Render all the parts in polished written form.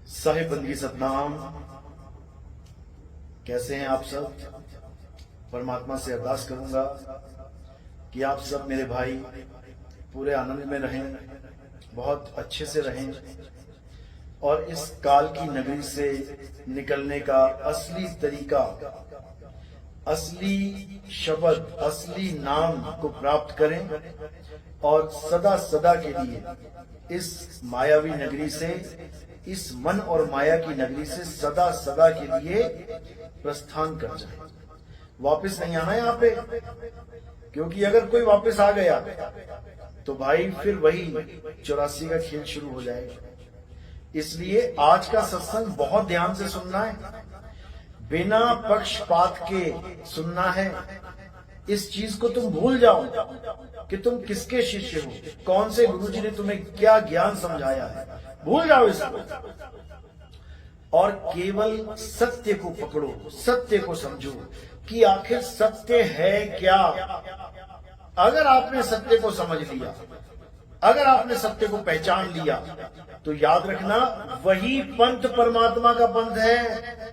साहिब बंदगी सतनाम। कैसे हैं आप सब? परमात्मा से अरदास करूंगा कि आप सब मेरे भाई पूरे आनंद में रहें, बहुत अच्छे से रहें और इस काल की नगरी से निकलने का असली तरीका, असली शब्द, असली नाम को प्राप्त करें और सदा सदा के लिए इस मायावी नगरी से, इस मन और माया की नगरी से सदा सदा के लिए प्रस्थान कर जाए। वापस नहीं आना यहाँ पे, क्योंकि अगर कोई वापस आ गया तो भाई फिर वही 84 का खेल शुरू हो जाएगा। इसलिए आज का सत्संग बहुत ध्यान से सुनना है, बिना पक्षपात के सुनना है। इस चीज को तुम भूल जाओ कि तुम किसके शिष्य हो, कौन से गुरुजी ने तुम्हें क्या ज्ञान समझाया है, भूल जाओ इसको और केवल सत्य को पकड़ो, सत्य को समझो कि आखिर सत्य है क्या। अगर आपने सत्य को समझ लिया, अगर आपने सत्य को पहचान लिया, तो याद रखना वही पंथ परमात्मा का पंथ है।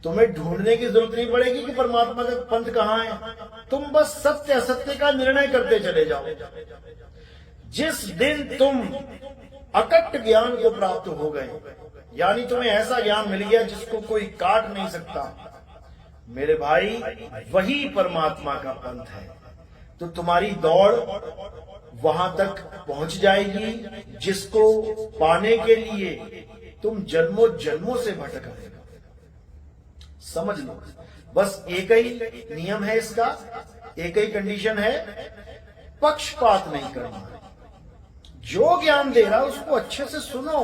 तुम्हें ढूंढने की जरूरत नहीं पड़ेगी कि परमात्मा का पंथ कहां है। तुम बस सत्य असत्य का निर्णय करते चले जाओ। जिस दिन तुम अकट ज्ञान को प्राप्त हो गए, यानी तुम्हें ऐसा ज्ञान मिल गया जिसको कोई काट नहीं सकता, मेरे भाई वही परमात्मा का पंथ है। तो तुम्हारी दौड़ वहां तक पहुंच जाएगी जिसको पाने के लिए तुम जन्मों जन्मों से भटक रहे हो। समझ लो, बस एक ही नियम है इसका, एक ही कंडीशन है, पक्षपात नहीं करना। जो ज्ञान दे रहा है उसको अच्छे से सुनो,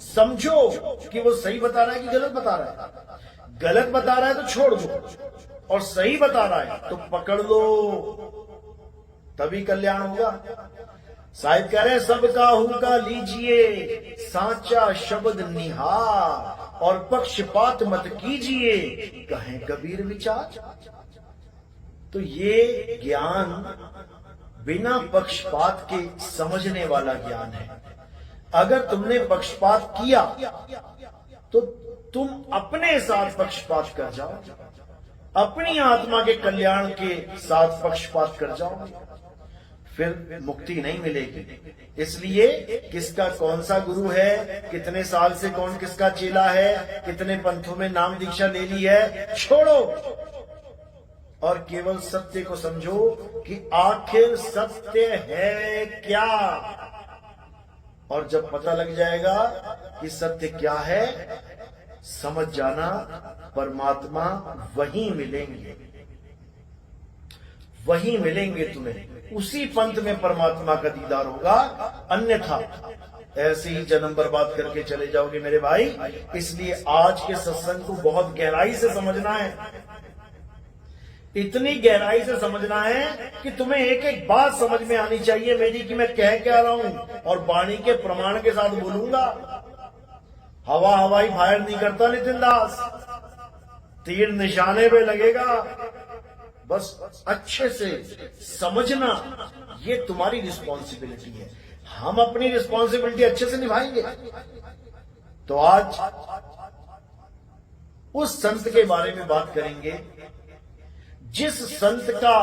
समझो कि वो सही बता रहा है कि गलत बता रहा है। गलत बता रहा है तो छोड़ दो, और सही बता रहा है तो पकड़ लो, तभी कल्याण होगा। साहिब कह रहे हैं सबका हुक्का लीजिए, साचा शब्द निहार, और पक्षपात मत कीजिए, कहें कबीर विचार। तो ये ज्ञान बिना पक्षपात के समझने वाला ज्ञान है। अगर तुमने पक्षपात किया तो तुम अपने साथ पक्षपात कर जाओ, अपनी आत्मा के कल्याण के साथ पक्षपात कर जाओ, फिर मुक्ति नहीं मिलेगी। इसलिए किसका कौन सा गुरु है, कितने साल से कौन किसका चेला है, कितने पंथों में नाम दीक्षा ले ली है, छोड़ो और केवल सत्य को समझो कि आखिर सत्य है क्या। और जब पता लग जाएगा कि सत्य क्या है, समझ जाना परमात्मा वहीं मिलेंगे, वहीं मिलेंगे तुम्हें, उसी पंथ में परमात्मा का दीदार होगा। अन्यथा ऐसे ही जन्म बर्बाद करके चले जाओगे मेरे भाई। इसलिए आज के सत्संग को बहुत गहराई से समझना है, इतनी गहराई से समझना है कि तुम्हें एक एक बात समझ में आनी चाहिए मेरी, कि मैं कह क्या रहा हूं, और वाणी के प्रमाण के साथ बोलूंगा। हवा हवाई फायर नहीं करता नितिन दास, तीर निशाने पे लगेगा। बस अच्छे से समझना, ये तुम्हारी रिस्पॉन्सिबिलिटी है। हम अपनी रिस्पॉन्सिबिलिटी अच्छे से निभाएंगे तो आज उस संत के बारे में बात करेंगे जिस संत का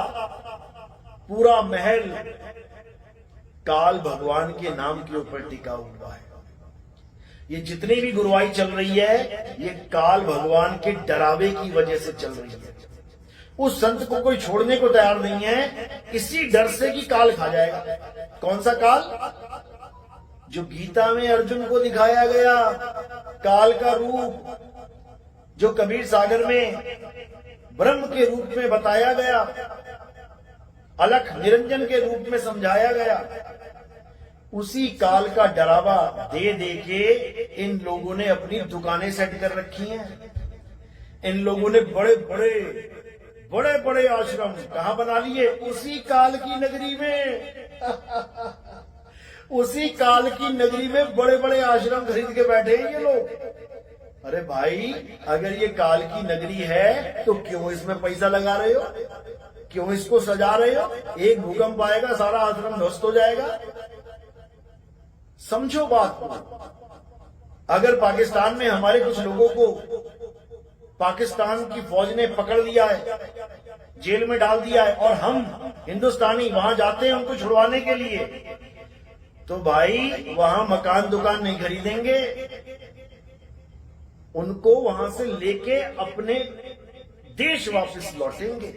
पूरा महल काल भगवान के नाम के ऊपर टिका हुआ है। ये जितनी भी गुरुवाई चल रही है, ये काल भगवान के डरावे की वजह से चल रही है। उस संत को कोई छोड़ने को तैयार नहीं है, इसी डर से कि काल खा जाएगा। कौन सा काल? जो गीता में अर्जुन को दिखाया गया काल का रूप, जो कबीर सागर में ब्रह्म के रूप में बताया गया, अलख निरंजन के रूप में समझाया गया, उसी काल का डरावा दे दे के इन लोगों ने अपनी दुकानें सेट कर रखी हैं। इन लोगों ने बड़े बड़े आश्रम कहां बना लिए? उसी काल की नगरी में उसी काल की नगरी में बड़े बड़े आश्रम खरीद के बैठे हैं ये लोग। अरे भाई, अगर ये काल की नगरी है तो क्यों इसमें पैसा लगा रहे हो, क्यों इसको सजा रहे हो? एक भूकंप आएगा, सारा आश्रम ध्वस्त हो जाएगा। समझो बात को, अगर पाकिस्तान में हमारे कुछ लोगों को पाकिस्तान की फौज ने पकड़ लिया है, जेल में डाल दिया है, और हम हिंदुस्तानी वहां जाते हैं उनको छुड़वाने के लिए, तो भाई वहां मकान दुकान नहीं खरीदेंगे, उनको वहां से लेके अपने देश वापस लौटेंगे।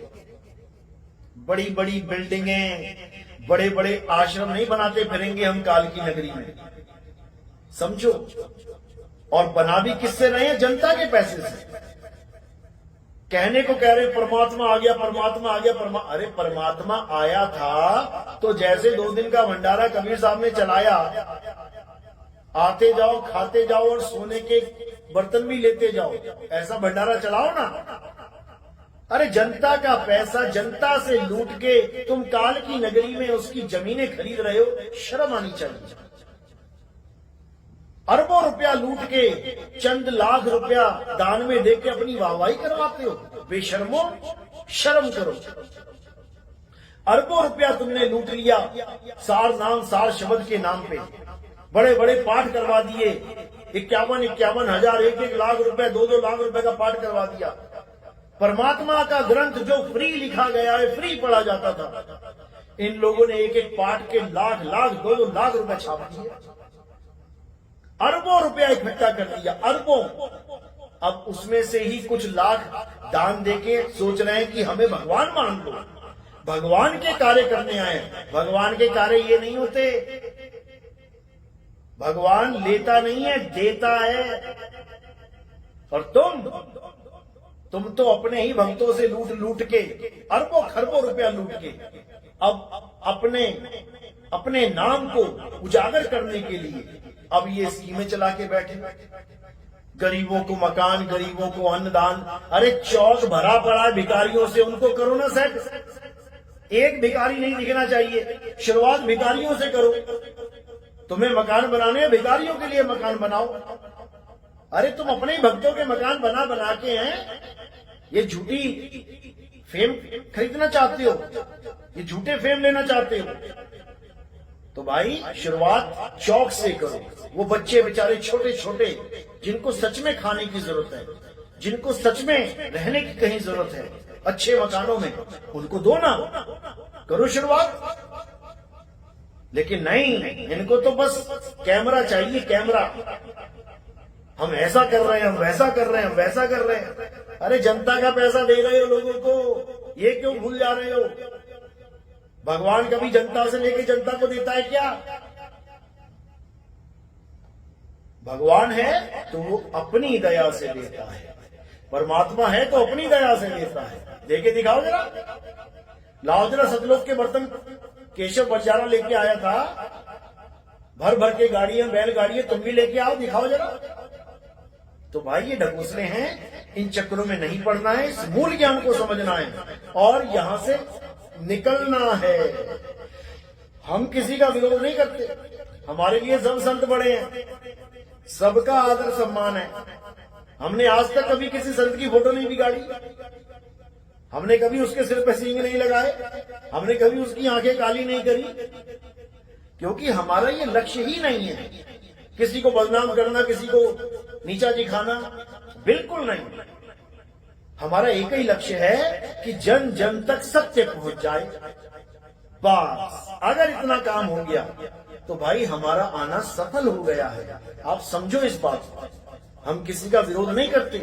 बड़ी बड़ी बिल्डिंगें, बड़े बड़े आश्रम नहीं बनाते फिरेंगे हम काल की नगरी में, समझो। और बना भी किससे रहे हैं? जनता के पैसे से। कहने को कह रहे परमात्मा आ गया, परमात्मा आ गया, अरे परमात्मा आया था तो जैसे 2 दिन का भंडारा कबीर साहब ने चलाया, आते जाओ, खाते जाओ और सोने के बर्तन भी लेते जाओ, ऐसा भंडारा चलाओ ना। अरे जनता का पैसा जनता से लूट के तुम काल की नगरी में उसकी जमीनें खरीद रहे हो, शर्म आनी चाहिए। अरबों रुपया लूट के चंद लाख रुपया दान में देके अपनी वाहवाही करवाते हो, बेशर्मो, शर्म करो। अरबों रुपया तुमने लूट लिया सार नाम, सार शब्द के नाम पे, बड़े बड़े पाठ करवा दिए, 51 हजार, 1 लाख रुपए, 2 लाख रुपए का पाठ करवा दिया। परमात्मा का ग्रंथ जो फ्री लिखा गया है, फ्री पढ़ा जाता था, इन लोगों ने 1 पाठ के लाख लाख, 2 लाख रुपए छाप दिए, अरबों रुपया इकट्ठा कर दिया, अरबों। अब उसमें से ही कुछ लाख दान देके सोच रहे हैं कि हमें भगवान मान लो, भगवान के कार्य करने आए। भगवान के कार्य ये नहीं होते, भगवान लेता नहीं है, देता है। और तुम तो अपने ही भक्तों से लूट लूट के, अरबों खरबों रुपया लूट के, अब अपने नाम को उजागर करने के लिए अब ये स्कीमें चला के बैठे। गरीबों को मकान, गरीबों को अन्नदान। अरे चौक भरा पड़ा है भिखारियों से, उनको करो ना सेट। एक भिखारी नहीं दिखना चाहिए, शुरुआत भिखारियों से करो। तुम्हें मकान बनाने हैं, भिखारियों के लिए मकान बनाओ। अरे तुम अपने ही भक्तों के मकान बना बना के हैं ये झूठी फेम खरीदना चाहते हो, ये झूठे फेम लेना चाहते हो, तो भाई शुरुआत चौक से करो। वो बच्चे बेचारे छोटे छोटे जिनको सच में खाने की जरूरत है, जिनको सच में रहने की कहीं जरूरत है अच्छे मकानों में, उनको दो ना, करो शुरुआत। लेकिन नहीं, इनको तो बस कैमरा चाहिए, कैमरा। हम ऐसा कर रहे हैं, हम वैसा कर रहे हैं, हम वैसा कर रहे हैं। अरे जनता का पैसा दे रहे हो लोगों को, ये क्यों भूल जा रहे हो? भगवान कभी जनता से लेके जनता को देता है क्या? भगवान है तो वो अपनी दया से देता है, परमात्मा है तो अपनी दया से देता है। देके दिखाओ जरा, लाओ जरा सतलोक के बर्तन। केशव बजारा लेके आया था, भर भर के गाड़ियां, बैलगाड़ियां, तुम भी लेके आओ, दिखाओ जरा। तो भाई ये ढकोसले हैं, इन चक्करों में नहीं पड़ना है, इस मूल ज्ञान को समझना है और यहां से निकलना है। हम किसी का विरोध नहीं करते, हमारे लिए सब संत बड़े हैं, सबका आदर सम्मान है। हमने आज तक कभी किसी संत की फोटो नहीं बिगाड़ी, हमने कभी उसके सिर पे सींग नहीं लगाए, हमने कभी उसकी आंखें काली नहीं करी, क्योंकि हमारा ये लक्ष्य ही नहीं है किसी को बदनाम करना, किसी को नीचा दिखाना, बिल्कुल नहीं। हमारा एक ही लक्ष्य है कि जन जन तक सत्य पहुंच जाए, बस। अगर इतना काम हो गया तो भाई हमारा आना सफल हो गया है। आप समझो इस बात को। हम किसी का विरोध नहीं करते,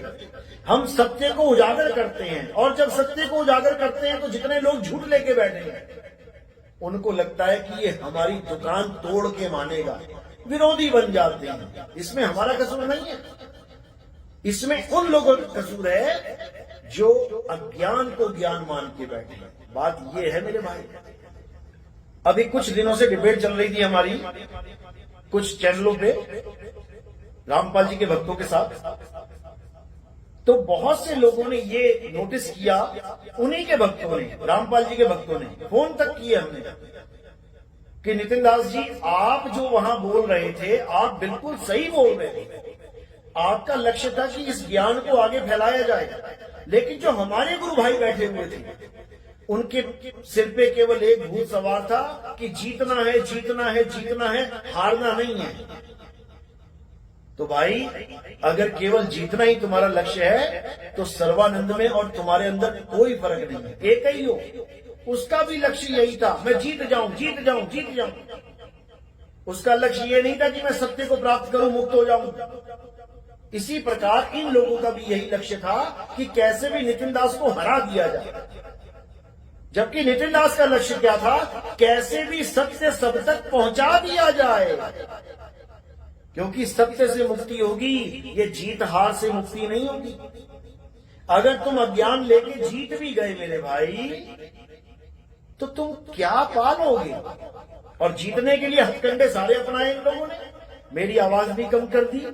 हम सत्य को उजागर करते हैं। और जब सत्य को उजागर करते हैं तो जितने लोग झूठ लेके बैठे हैं उनको लगता है कि ये हमारी दुकान तोड़ के मानेगा, विरोधी बन जाते हैं। इसमें हमारा कसूर नहीं है, इसमें उन लोगों का कसूर है जो अज्ञान को ज्ञान मान के बैठे हैं। बात ये है मेरे भाई। अभी कुछ दिनों से डिबेट चल रही थी हमारी कुछ चैनलों पे रामपाल जी के भक्तों के साथ, तो बहुत से लोगों ने ये नोटिस किया, उन्हीं के भक्तों ने, रामपाल जी के भक्तों ने फोन तक किए हमने कि नितिन दास जी, आप जो वहां बोल रहे थे आप बिल्कुल सही बोल रहे थे, आपका लक्ष्य था कि इस ज्ञान को आगे फैलाया जाए, लेकिन जो हमारे गुरु भाई बैठे हुए थे उनके सिर पे केवल एक भूत सवार था कि जीतना है, जीतना है, जीतना है, हारना नहीं है। तो भाई अगर केवल जीतना ही तुम्हारा लक्ष्य है तो सर्वानंद में और तुम्हारे अंदर कोई फर्क नहीं है, एक ही हो। उसका भी लक्ष्य यही था, मैं जीत जाऊं जीत जाऊं जीत जाऊं। उसका लक्ष्य ये नहीं था कि मैं सत्य को प्राप्त करूं, मुक्त हो जाऊं। इसी प्रकार इन लोगों का भी यही लक्ष्य था कि कैसे भी नितिन दास को हरा दिया जाए। जबकि नितिन दास का लक्ष्य क्या था, कैसे भी सत्य सब तक पहुंचा दिया जाए, क्योंकि सत्य से मुक्ति होगी, ये जीत हार से मुक्ति नहीं होगी। अगर तुम अज्ञान लेके जीत भी गए मेरे भाई, तो तुम क्या पालोगे। और जीतने के लिए हथकंडे सारे अपनाए इन लोगों ने। मेरी आवाज भी कम कर दी,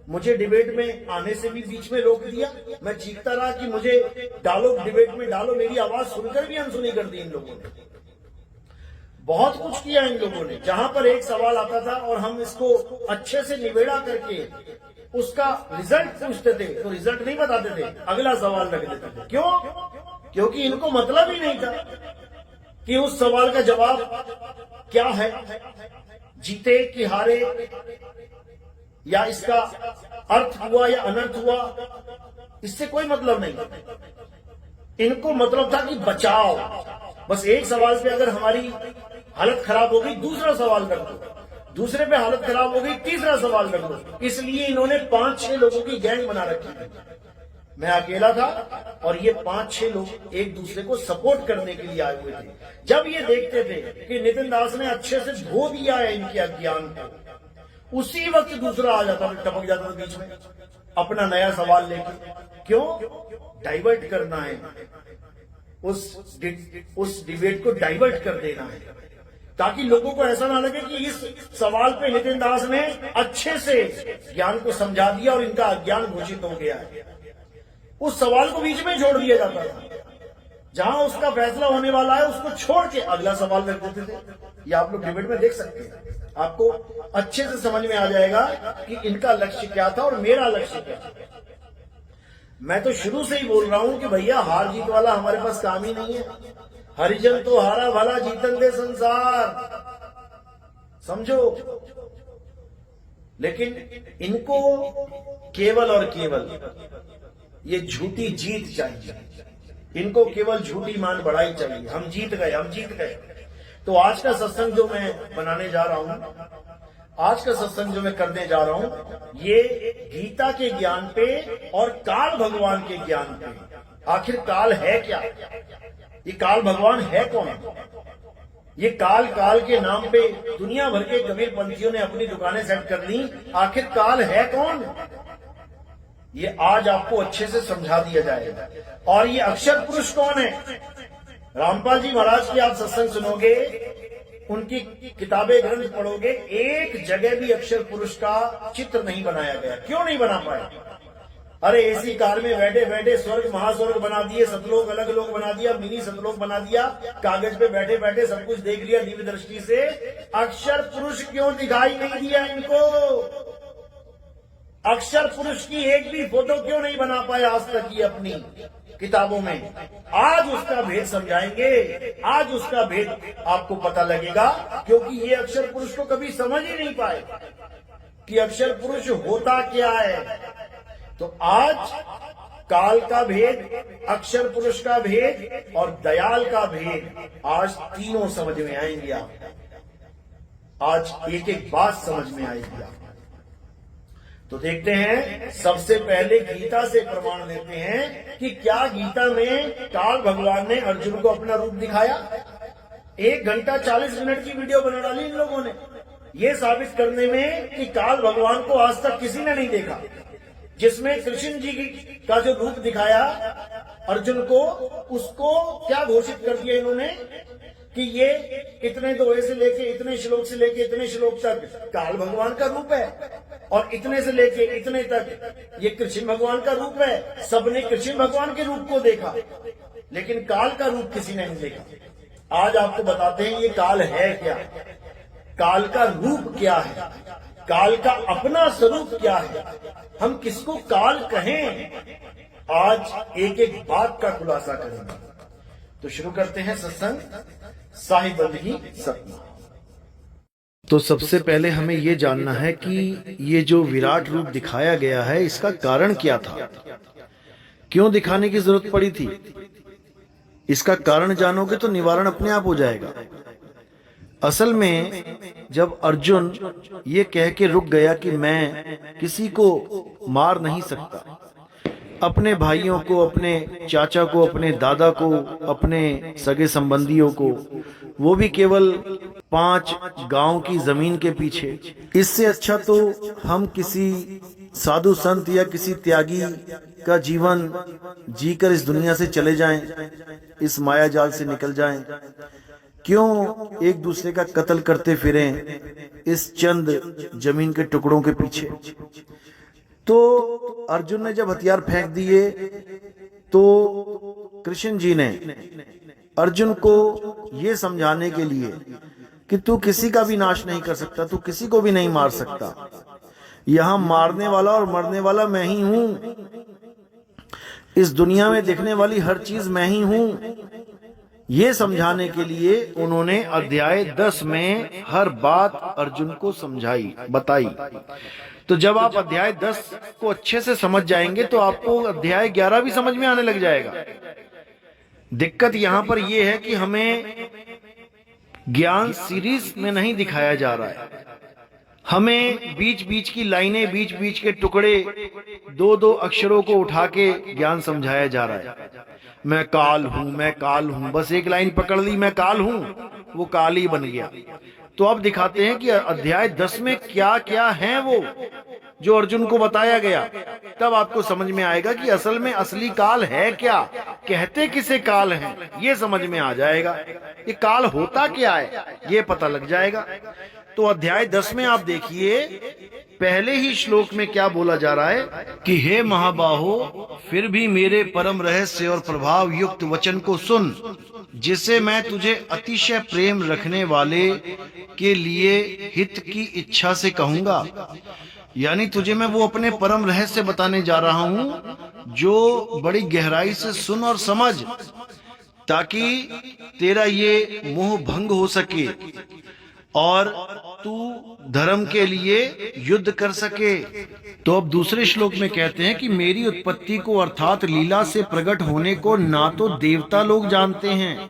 मुझे डिबेट में आने से भी बीच में रोक दिया। मैं चीखता रहा कि मुझे डालो, डिबेट में डालो। मेरी आवाज सुनकर भी अनसुनी कर दी इन लोगों ने। बहुत कुछ किया इन लोगों ने। जहां पर एक सवाल आता था और हम इसको अच्छे से निबेड़ा करके उसका रिजल्ट पूछते थे, तो रिजल्ट नहीं बताते थे, अगला सवाल रख देते थे। क्यों? क्योंकि इनको मतलब ही नहीं था कि उस सवाल का जवाब क्या है, जीते कि हारे, या इसका अर्थ हुआ या अनर्थ हुआ, इससे कोई मतलब नहीं। इनको मतलब था कि बचाओ। बस एक सवाल पे अगर हमारी हालत खराब हो गई, दूसरा सवाल रख दो, दूसरे पे हालत खराब हो गई, तीसरा सवाल रख दो। इसलिए इन्होंने 5-6 लोगों की गैंग बना रखी थी। मैं अकेला था और ये 5-6 लोग एक दूसरे को सपोर्ट करने के लिए आए हुए थे। जब ये देखते थे कि नितिन दास ने अच्छे से धो दिया है इनके अज्ञान को, उसी वक्त दूसरा आ जाता था, टपक जाता था बीच में अपना नया सवाल लेके। क्यों? डाइवर्ट करना है, उस डिबेट को डाइवर्ट कर देना है, ताकि लोगों को ऐसा ना लगे कि इस सवाल पे नितिन दास ने अच्छे से ज्ञान को समझा दिया और इनका अज्ञान घोषित हो गया है। उस सवाल को बीच में छोड़ दिया जाता था। जहां उसका फैसला होने वाला है उसको छोड़ के अगला सवाल रख देते थे। ये आप लोग डिबेट में देख सकते हैं, आपको अच्छे से समझ में आ जाएगा कि इनका लक्ष्य क्या था और मेरा लक्ष्य क्या था। मैं तो शुरू से ही बोल रहा हूं कि भैया हार जीत वाला हमारे पास काम ही नहीं है। हरिजन तो हारा भला जीतन दे संसार, समझो। लेकिन इनको केवल और केवल ये झूठी जीत चाहिए, इनको केवल झूठी मान बढ़ाई चाहिए। हम जीत गए, हम जीत गए। तो आज का सत्संग जो मैं बनाने जा रहा हूं, आज का सत्संग जो मैं करने जा रहा हूं, ये गीता के ज्ञान पे और काल भगवान के ज्ञान पे। आखिर काल है क्या? ये काल भगवान है कौन? ये काल काल के नाम पे दुनिया भर के कबीरपंथियों ने अपनी दुकानें सेट कर ली। आखिर काल है कौन? ये आज आपको अच्छे से समझा दिया जाएगा। और ये अक्षर पुरुष कौन है? रामपाल जी महाराज की आप सत्संग सुनोगे, उनकी किताबें ग्रंथ पढ़ोगे, एक जगह भी अक्षर पुरुष का चित्र नहीं बनाया गया। क्यों नहीं बना पाए? अरे एसी कार में बैठे बैठे स्वर्ग महास्वर्ग बना दिए, सतलोक अलग लोग बना दिया, मिनी सतलोक बना दिया, कागज पे बैठे बैठे सब कुछ देख लिया दिव्य दृष्टि से। अक्षर पुरुष क्यों दिखाई नहीं दिया इनको? अक्षर पुरुष की एक भी फोटो क्यों नहीं बना पाया आज तक ये अपनी किताबों में? आज उसका भेद समझाएंगे, आज उसका भेद आपको पता लगेगा, क्योंकि ये अक्षर पुरुष को कभी समझ ही नहीं पाए कि अक्षर पुरुष होता क्या है। तो आज काल का भेद, अक्षर पुरुष का भेद और दयाल का भेद, आज तीनों समझ में आएंगे आप। आज एक एक बात समझ में आएगी आप। तो देखते हैं, सबसे पहले गीता से प्रमाण लेते हैं कि क्या गीता में काल भगवान ने अर्जुन को अपना रूप दिखाया। 1 घंटा 40 मिनट की वीडियो बना डाली इन लोगों ने, ये साबित करने में कि काल भगवान को आज तक किसी ने नहीं देखा। जिसमें कृष्ण जी का जो रूप दिखाया अर्जुन को, उसको क्या घोषित कर दिया इन्होंने कि ये इतने दोहे से लेके इतने श्लोक से लेके इतने श्लोक तक काल भगवान का रूप है, और इतने से लेके इतने तक ये कृष्ण भगवान का रूप है। सबने कृष्ण भगवान के रूप को देखा, लेकिन काल का रूप किसी ने नहीं देखा। आज आपको बताते हैं ये काल है क्या, काल का रूप क्या है, काल का अपना स्वरूप क्या है, हम किसको काल कहें। आज एक एक बात का खुलासा करेंगे। तो शुरू करते हैं सत्संग साहिब बंदगी सत्संग। तो सबसे पहले हमें ये जानना है कि ये जो विराट रूप दिखाया गया है इसका कारण क्या था, क्यों दिखाने की जरूरत पड़ी थी। इसका कारण जानोगे तो निवारण अपने आप हो जाएगा। असल में जब अर्जुन ये कह के रुक गया कि मैं किसी को मार नहीं सकता, अपने भाइयों को, अपने चाचा को, अपने दादा को, अपने सगे संबंधियों को, वो भी केवल 5 गांव की जमीन के पीछे, इससे अच्छा तो हम किसी साधु संत या किसी त्यागी का जीवन जीकर इस दुनिया से चले जाएं, इस माया जाल से निकल जाएं। क्यों एक दूसरे का कत्ल करते फिरें इस चंद जमीन के टुकड़ों के पीछे। तो अर्जुन ने जब हथियार फेंक दिए तो कृष्ण जी ने अर्जुन को ये समझाने के लिए कि तू किसी का भी नाश नहीं कर सकता, तू किसी को भी नहीं मार सकता, यहां मारने वाला और मरने वाला मैं ही हूं, इस दुनिया में दिखने वाली हर चीज मैं ही हूं, ये समझाने के लिए उन्होंने अध्याय 10 में हर बात अर्जुन को समझाई, बताई। तो जब आप अध्याय 10 को अच्छे से समझ जाएंगे तो आपको अध्याय 11 भी समझ में आने लग जाएगा। दिक्कत यहां पर यह है कि हमें ज्ञान सीरीज में नहीं दिखाया जा रहा है, हमें बीच बीच की लाइनें, बीच बीच के टुकड़े, 2-2 अक्षरों को उठा के ज्ञान समझाया जा रहा है। मैं काल हूं, मैं काल हूं, बस एक लाइन पकड़ ली, मैं काल हूं, वो काल ही बन गया। तो अब दिखाते हैं कि अध्याय 10 में क्या क्या है वो जो अर्जुन को बताया गया, तब आपको समझ में आएगा कि असल में असली काल है क्या, कहते किसे काल है, ये समझ में आ जाएगा। ये काल होता क्या है ये पता लग जाएगा। तो अध्याय 10 में आप देखिए पहले ही श्लोक में क्या बोला जा रहा है कि हे महाबाहो, फिर भी मेरे परम रहस्य और प्रभाव युक्त वचन को सुन, जिसे मैं तुझे अतिशय प्रेम रखने वाले के लिए हित की इच्छा से कहूंगा। यानी तुझे मैं वो अपने परम रहस्य बताने जा रहा हूं जो बड़ी गहराई से सुन और समझ, ताकि तेरा ये मोह भंग हो सके और तू धर्म के लिए युद्ध कर सके। तो अब दूसरे श्लोक में कहते हैं कि मेरी उत्पत्ति को अर्थात लीला से प्रकट होने को ना तो देवता लोग जानते हैं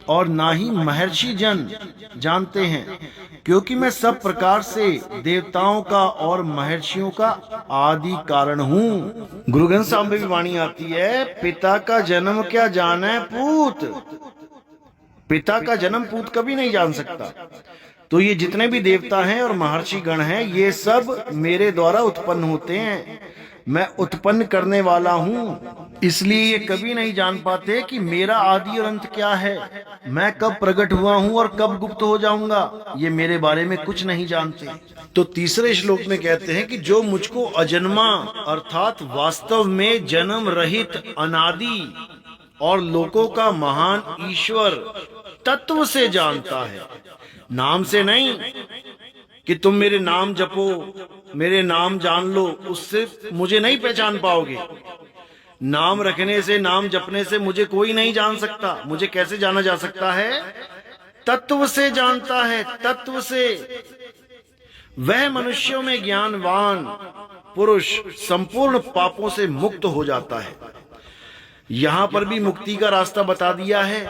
और ना ही महर्षि जन जानते हैं, क्योंकि मैं सब प्रकार से देवताओं का और महर्षियों का आदि कारण हूँ। गुरु ग्रंथ साहिब में भी वाणी आती है, पिता का जन्म क्या जाने पूत, पिता का जन्म पूत कभी नहीं जान सकता। तो ये जितने भी देवता हैं और महर्षि गण हैं, ये सब मेरे द्वारा उत्पन्न होते हैं, मैं उत्पन्न करने वाला हूँ, इसलिए ये कभी नहीं जान पाते कि मेरा आदि और अंत क्या है, मैं कब प्रकट हुआ हूँ और कब गुप्त हो जाऊंगा, ये मेरे बारे में कुछ नहीं जानते। तो तीसरे श्लोक में कहते हैं कि जो मुझको अजन्मा अर्थात वास्तव में जन्म रहित अनादि और लोकों का महान ईश्वर तत्व से जानता है, नाम से नहीं कि तुम मेरे नाम जपो, मेरे नाम जान लो, उससे मुझे नहीं पहचान पाओगे। नाम रखने से, नाम जपने से मुझे कोई नहीं जान सकता। मुझे कैसे जाना जा सकता है? तत्व से जानता है, तत्व से। वह मनुष्यों में ज्ञानवान पुरुष संपूर्ण पापों से मुक्त हो जाता है। यहां पर भी मुक्ति का रास्ता बता दिया है।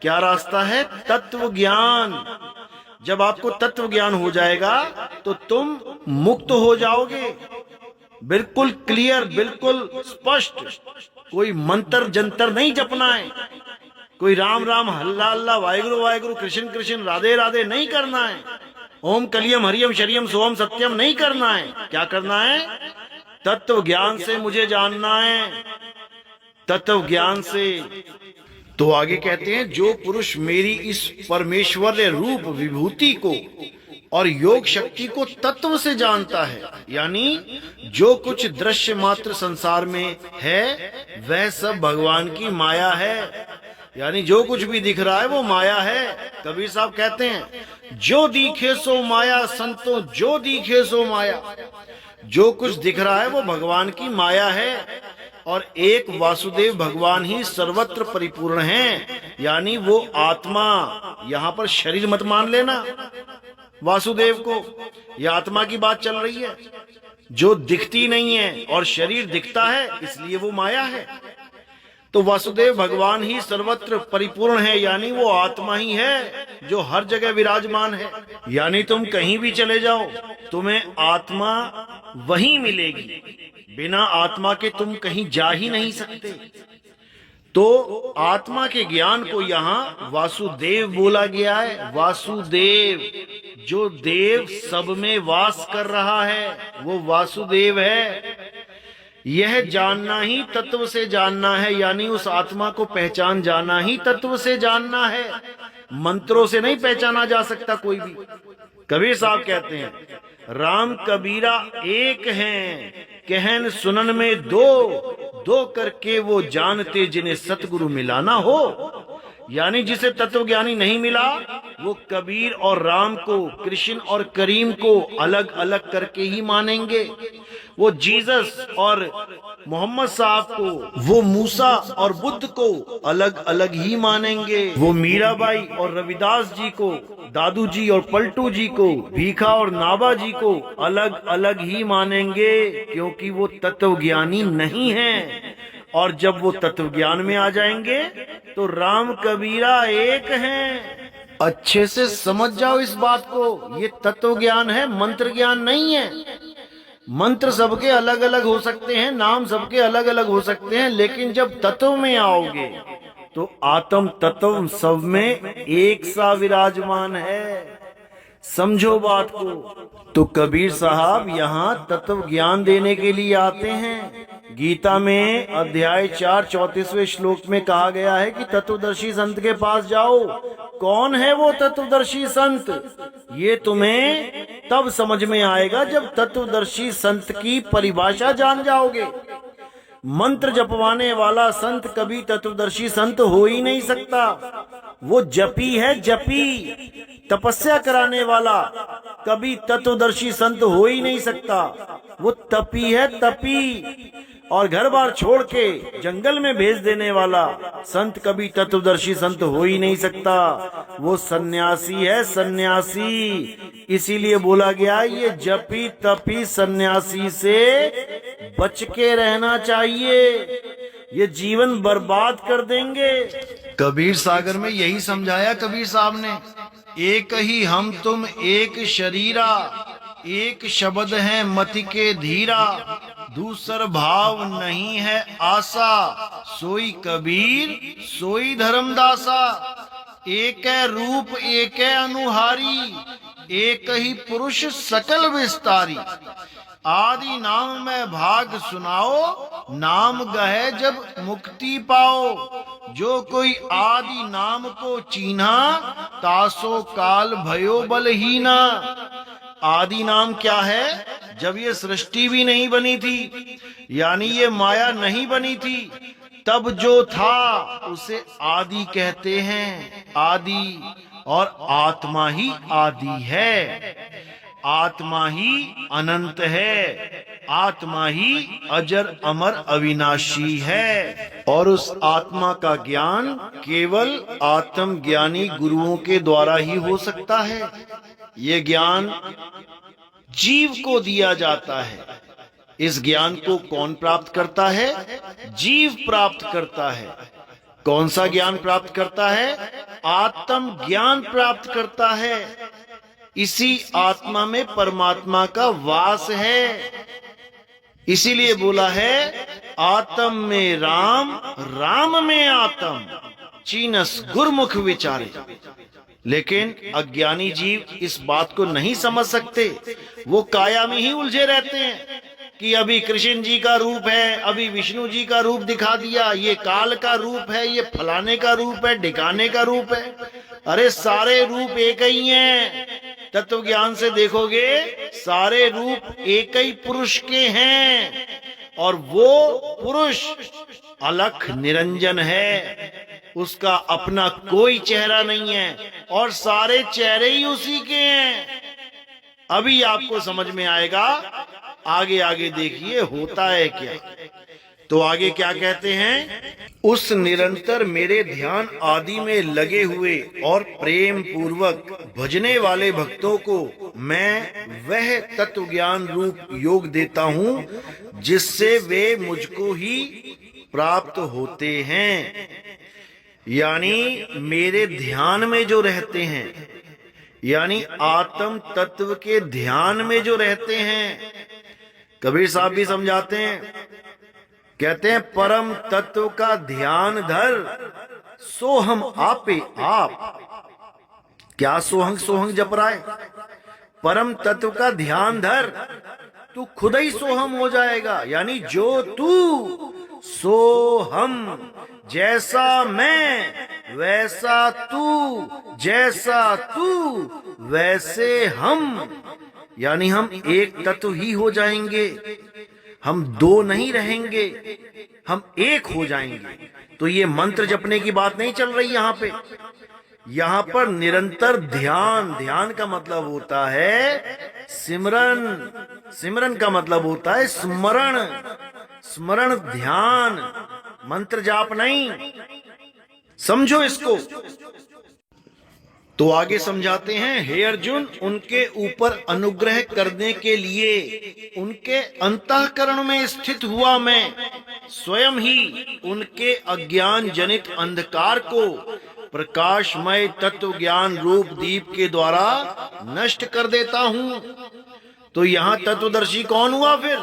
क्या रास्ता है? तत्व ज्ञान। जब आपको तत्व ज्ञान हो जाएगा तो तुम मुक्त हो जाओगे, बिल्कुल क्लियर, बिल्कुल स्पष्ट। कोई मंत्र जंतर नहीं जपना है, कोई राम राम हल्ला हल्ला वाहिगुरु वाहिगुरु कृष्ण कृष्ण राधे राधे नहीं करना है, ओम कलियम हरियम शरियम सोम सत्यम नहीं करना है। क्या करना है? तत्व ज्ञान से मुझे जानना है, तत्व ज्ञान से। तो आगे कहते हैं, जो पुरुष मेरी इस परमेश्वर रूप विभूति को और योग शक्ति को तत्व से जानता है, यानी जो कुछ दृश्य मात्र संसार में है वह सब भगवान की माया है, यानी जो कुछ भी दिख रहा है वो माया है। कबीर साहब कहते हैं, जो दिखे सो माया संतो, जो दिखे सो माया। जो कुछ दिख रहा है वो भगवान की माया है। और एक वासुदेव भगवान ही सर्वत्र परिपूर्ण हैं, यानी वो आत्मा। यहां पर शरीर मत मान लेना वासुदेव को, यह आत्मा की बात चल रही है जो दिखती नहीं है, और शरीर दिखता है इसलिए वो माया है। तो वासुदेव भगवान ही सर्वत्र परिपूर्ण है, यानी वो आत्मा ही है जो हर जगह विराजमान है। यानी तुम कहीं भी चले जाओ तुम्हें आत्मा वहीं मिलेगी, बिना आत्मा के तुम कहीं जा ही नहीं सकते। तो आत्मा के ज्ञान को यहाँ वासुदेव बोला गया है। वासुदेव, जो देव सब में वास कर रहा है वो वासुदेव है। यह जानना ही तत्व से जानना है, यानी उस आत्मा को पहचान जाना ही तत्व से जानना है। मंत्रों से नहीं पहचाना जा सकता कोई भी। कबीर साहब कहते हैं, राम कबीरा एक हैं, कहन सुनन में दो, दो करके वो जानते जिन्हें सतगुरु मिलाना हो। यानी जिसे तत्वज्ञानी नहीं मिला वो कबीर और राम को, कृष्ण और करीम को अलग अलग करके ही मानेंगे। वो जीसस और मोहम्मद साहब को, वो मूसा और बुद्ध को अलग अलग ही मानेंगे। वो मीराबाई और रविदास जी को, दादू जी और पलटू जी को, भीखा और नाबा जी को अलग अलग ही मानेंगे, क्योंकि वो तत्वज्ञानी नहीं हैं। और जब वो तत्वज्ञान में आ जाएंगे तो राम कबीरा एक हैं। अच्छे से समझ जाओ इस बात को, ये तत्व ज्ञान है, मंत्र ज्ञान नहीं है। मंत्र सबके अलग अलग हो सकते हैं, नाम सबके अलग अलग हो सकते हैं, लेकिन जब तत्व में आओगे तो आत्म तत्व सब में एक सा विराजमान है। समझो बात को। तो कबीर साहब यहाँ तत्व ज्ञान देने के लिए आते हैं। गीता में अध्याय 4 34वें श्लोक में कहा गया है कि तत्वदर्शी संत के पास जाओ। कौन है वो तत्वदर्शी संत? ये तुम्हें तब समझ में आएगा जब तत्वदर्शी संत की परिभाषा जान जाओगे। मंत्र जपवाने वाला संत कभी तत्वदर्शी संत हो ही नहीं सकता। वो जपी है, जपी। तपस्या कराने वाला कभी तत्वदर्शी संत हो ही नहीं सकता। वो तपी है, तपी। और घर बार छोड़ के जंगल में भेज देने वाला संत कभी तत्वदर्शी संत हो ही नहीं सकता। वो सन्यासी है, सन्यासी। इसीलिए बोला गया ये जपी तपी सन्यासी से बच के रहना चाहिए, ये जीवन बर्बाद कर देंगे। कबीर सागर में यही समझाया कबीर साहब ने। एक ही हम तुम एक शरीरा, एक शब्द है मति के धीरा, दूसर भाव नहीं है आशा, सोई कबीर सोई धर्मदासा। एक है रूप एक है अनुहारी, एक ही पुरुष सकल विस्तारी। आदि नाम में भाग सुनाओ, नाम गहे जब मुक्ति पाओ। जो कोई आदि नाम को चीन्हा, तासो काल भयो बलहीना। आदि नाम क्या है? जब ये सृष्टि भी नहीं बनी थी, यानी ये माया नहीं बनी थी, तब जो था उसे आदि कहते हैं। आदि, और आत्मा ही आदि है। आत्मा ही अनंत है, आत्मा ही अजर अमर अविनाशी है। और उस आत्मा का ज्ञान केवल आत्मज्ञानी गुरुओं के द्वारा ही हो सकता है। ये ज्ञान जीव को दिया जाता है। इस ज्ञान को कौन प्राप्त करता है? जीव प्राप्त करता है। कौन सा ज्ञान प्राप्त करता है? आत्म ज्ञान प्राप्त करता है। इसी आत्मा में परमात्मा का वास है। इसीलिए बोला है आत्म में राम, राम में आत्म, चीनस गुरमुख विचारे। लेकिन अज्ञानी जीव इस बात को नहीं समझ सकते। वो काया में ही उलझे रहते हैं कि अभी कृष्ण जी का रूप है, अभी विष्णु जी का रूप दिखा दिया, ये काल का रूप है, ये फलाने का रूप है, ढिकाने का रूप है। अरे सारे रूप एक ही हैं। तत्व ज्ञान से देखोगे सारे रूप एक ही पुरुष के हैं, और वो पुरुष अलख निरंजन है। उसका अपना कोई चेहरा नहीं है, और सारे चेहरे ही उसी के हैं। अभी आपको समझ में आएगा, आगे आगे देखिए होता है क्या। तो आगे क्या कहते हैं, उस निरंतर मेरे ध्यान आदि में लगे हुए और प्रेम पूर्वक भजने वाले भक्तों को मैं वह तत्व ज्ञान रूप योग देता हूँ जिससे वे मुझको ही प्राप्त होते हैं। यानी मेरे ध्यान में जो रहते हैं, यानी आत्म तत्व के ध्यान में जो रहते हैं। कबीर साहब भी समझाते हैं, कहते हैं परम तत्व का ध्यान धर सोहम आपे आप। क्या सोहंग सोहंग जप रहा है? परम तत्व का ध्यान धर, तू खुद ही सोहम हो जाएगा। यानी जो तू सोहम, जैसा मैं वैसा तू, जैसा तू वैसे हम। यानी हम एक तत्व ही हो जाएंगे, हम दो नहीं रहेंगे, हम एक हो जाएंगे। तो ये मंत्र जपने की बात नहीं चल रही यहाँ पे। यहाँ पर निरंतर ध्यान, ध्यान का मतलब होता है सिमरन, सिमरन का मतलब होता है स्मरण, स्मरण ध्यान, मंत्र जाप नहीं। समझो इसको। तो आगे समझाते हैं, हे अर्जुन, उनके ऊपर अनुग्रह करने के लिए उनके अंतःकरण में स्थित हुआ मैं स्वयं ही उनके अज्ञान जनित अंधकार को प्रकाशमय तत्व ज्ञान रूप दीप के द्वारा नष्ट कर देता हूं। तो यहां तत्वदर्शी कौन हुआ फिर?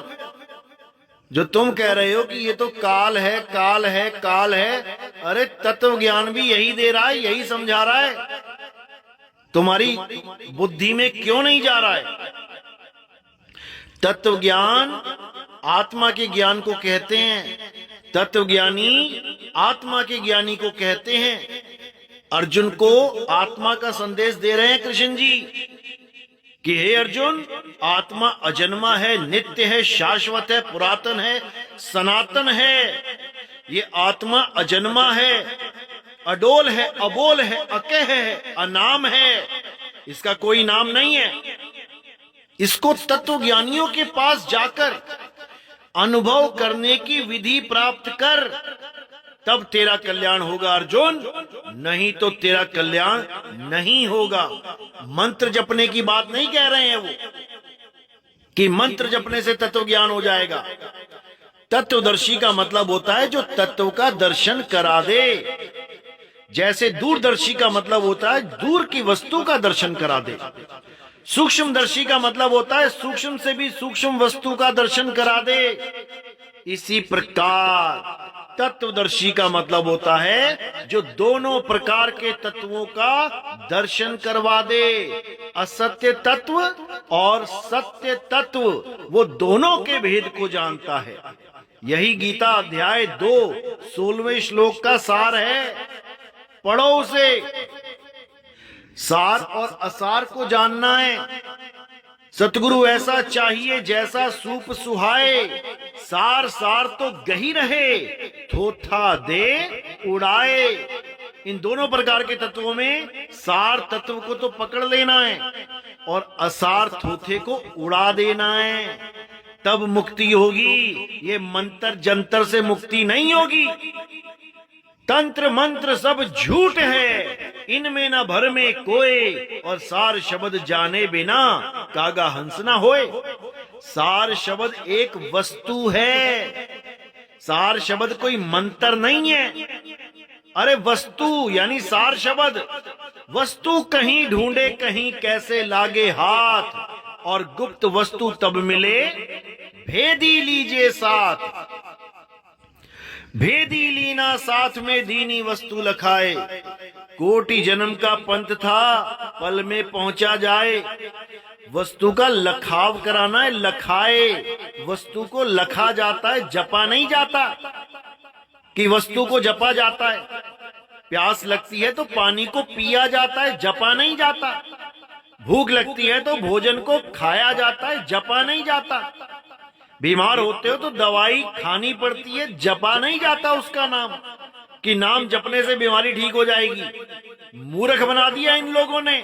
जो तुम कह रहे हो कि ये तो काल है, काल है, काल है। अरे तत्व ज्ञान भी यही दे रहा है, यही समझा रहा है। तुम्हारी बुद्धि में क्यों नहीं जा रहा है? तत्व ज्ञान आत्मा के ज्ञान को कहते हैं, तत्व ज्ञानी आत्मा के ज्ञानी को कहते हैं। अर्जुन को आत्मा का संदेश दे रहे हैं कृष्ण जी कि हे अर्जुन, आत्मा अजन्मा है, नित्य है, शाश्वत है, पुरातन है, सनातन है। ये आत्मा अजन्मा है, अडोल है, अबोल है, अकह है, अनाम है, इसका कोई नाम नहीं है। इसको तत्व ज्ञानियों के पास जाकर अनुभव करने की विधि प्राप्त कर, तब तेरा कल्याण होगा अर्जुन, नहीं तो तेरा कल्याण नहीं होगा। मंत्र जपने की बात नहीं कह रहे हैं वो कि मंत्र जपने से तत्व ज्ञान हो जाएगा। तत्वदर्शी का मतलब होता है जो तत्व का दर्शन करा दे। जैसे दूरदर्शी का मतलब होता है दूर की वस्तु का दर्शन करा दे। सूक्ष्मदर्शी का मतलब होता है सूक्ष्म से भी सूक्ष्म वस्तु का दर्शन करा दे। इसी प्रकार तत्वदर्शी का मतलब होता है जो दोनों प्रकार के तत्वों का दर्शन करवा दे। असत्य तत्व और सत्य तत्व, वो दोनों के भेद को जानता है। यही गीता अध्याय 2 16वें श्लोक का सार है। पढ़ो उसे। सार और असार को जानना है। सतगुरु ऐसा चाहिए जैसा सूप सुहाए, सार सार तो गही रहे, थोथा दे उड़ाए। इन दोनों प्रकार के तत्वों में सार तत्व को तो पकड़ लेना है और असार थोथे को उड़ा देना है, तब मुक्ति होगी। ये मंत्र जंतर से मुक्ति नहीं होगी। तंत्र मंत्र सब झूठ है, इनमें न भर में कोई, और सार शब्द जाने बिना कागा हंस न होए। सार शब्द एक वस्तु है, सार शब्द कोई मंत्र नहीं है। अरे वस्तु यानी सार शब्द, वस्तु कहीं ढूंढे कहीं कैसे लागे हाथ, और गुप्त वस्तु तब मिले भेदी लीजिए साथ। भेदी लीना साथ में दीनी वस्तु लखाए, कोटि जन्म का पंथ था पल में पहुंचा जाए। वस्तु का लखाव कराना है, लखाए। वस्तु को लखा जाता है, जपा नहीं जाता कि वस्तु को जपा जाता है। प्यास लगती है तो पानी को पिया जाता है, जपा नहीं जाता। भूख लगती है तो भोजन को खाया जाता है, जपा नहीं जाता। बीमार होते हो तो दवाई खानी पड़ती है, जपा नहीं जाता उसका नाम कि नाम जपने से बीमारी ठीक हो जाएगी। मूर्ख बना दिया इन लोगों ने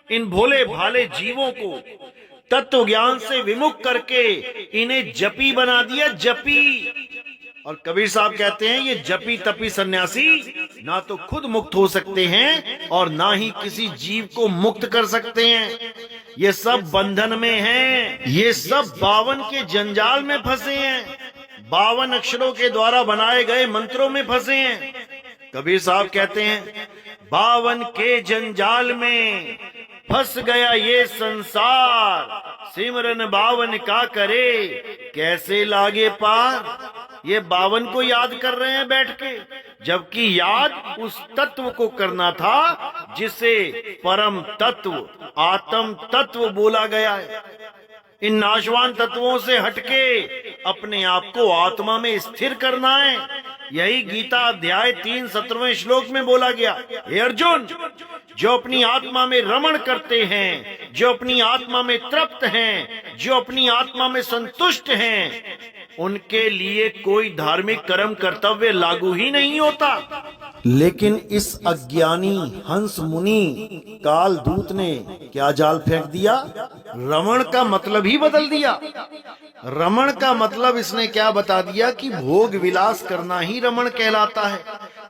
इन भोले भाले जीवों को। तत्व ज्ञान से विमुख करके इन्हें जपी बना दिया, जपी। और कबीर साहब कहते हैं ये जपी तपी सन्यासी ना तो खुद मुक्त हो सकते हैं और ना ही किसी जीव को मुक्त कर सकते हैं। ये सब बंधन में हैं, ये सब 52 के जंजाल में फंसे हैं, 52 अक्षरों के द्वारा बनाए गए मंत्रों में फंसे हैं। कबीर साहब कहते हैं 52 के जंजाल में फंस गया ये संसार, सिमरन 52 का करे कैसे लागे पार। ये 52 को याद कर रहे हैं बैठ के, जबकि याद उस तत्व को करना था जिसे परम तत्व आत्म तत्व बोला गया है। इन नाशवान तत्वों से हटके अपने आप को आत्मा में स्थिर करना है। यही गीता अध्याय 3 17वें श्लोक में बोला गया, हे अर्जुन, जो अपनी आत्मा में रमण करते हैं, जो अपनी आत्मा में तृप्त हैं, जो अपनी आत्मा में संतुष्ट हैं, उनके लिए कोई धार्मिक कर्म कर्तव्य लागू ही नहीं होता। लेकिन इस अज्ञानी हंस मुनि काल दूत ने क्या जाल फेंक दिया, रमण का मतलब ही बदल दिया। रमण का मतलब इसने क्या बता दिया कि भोग विलास करना ही रमण कहलाता है।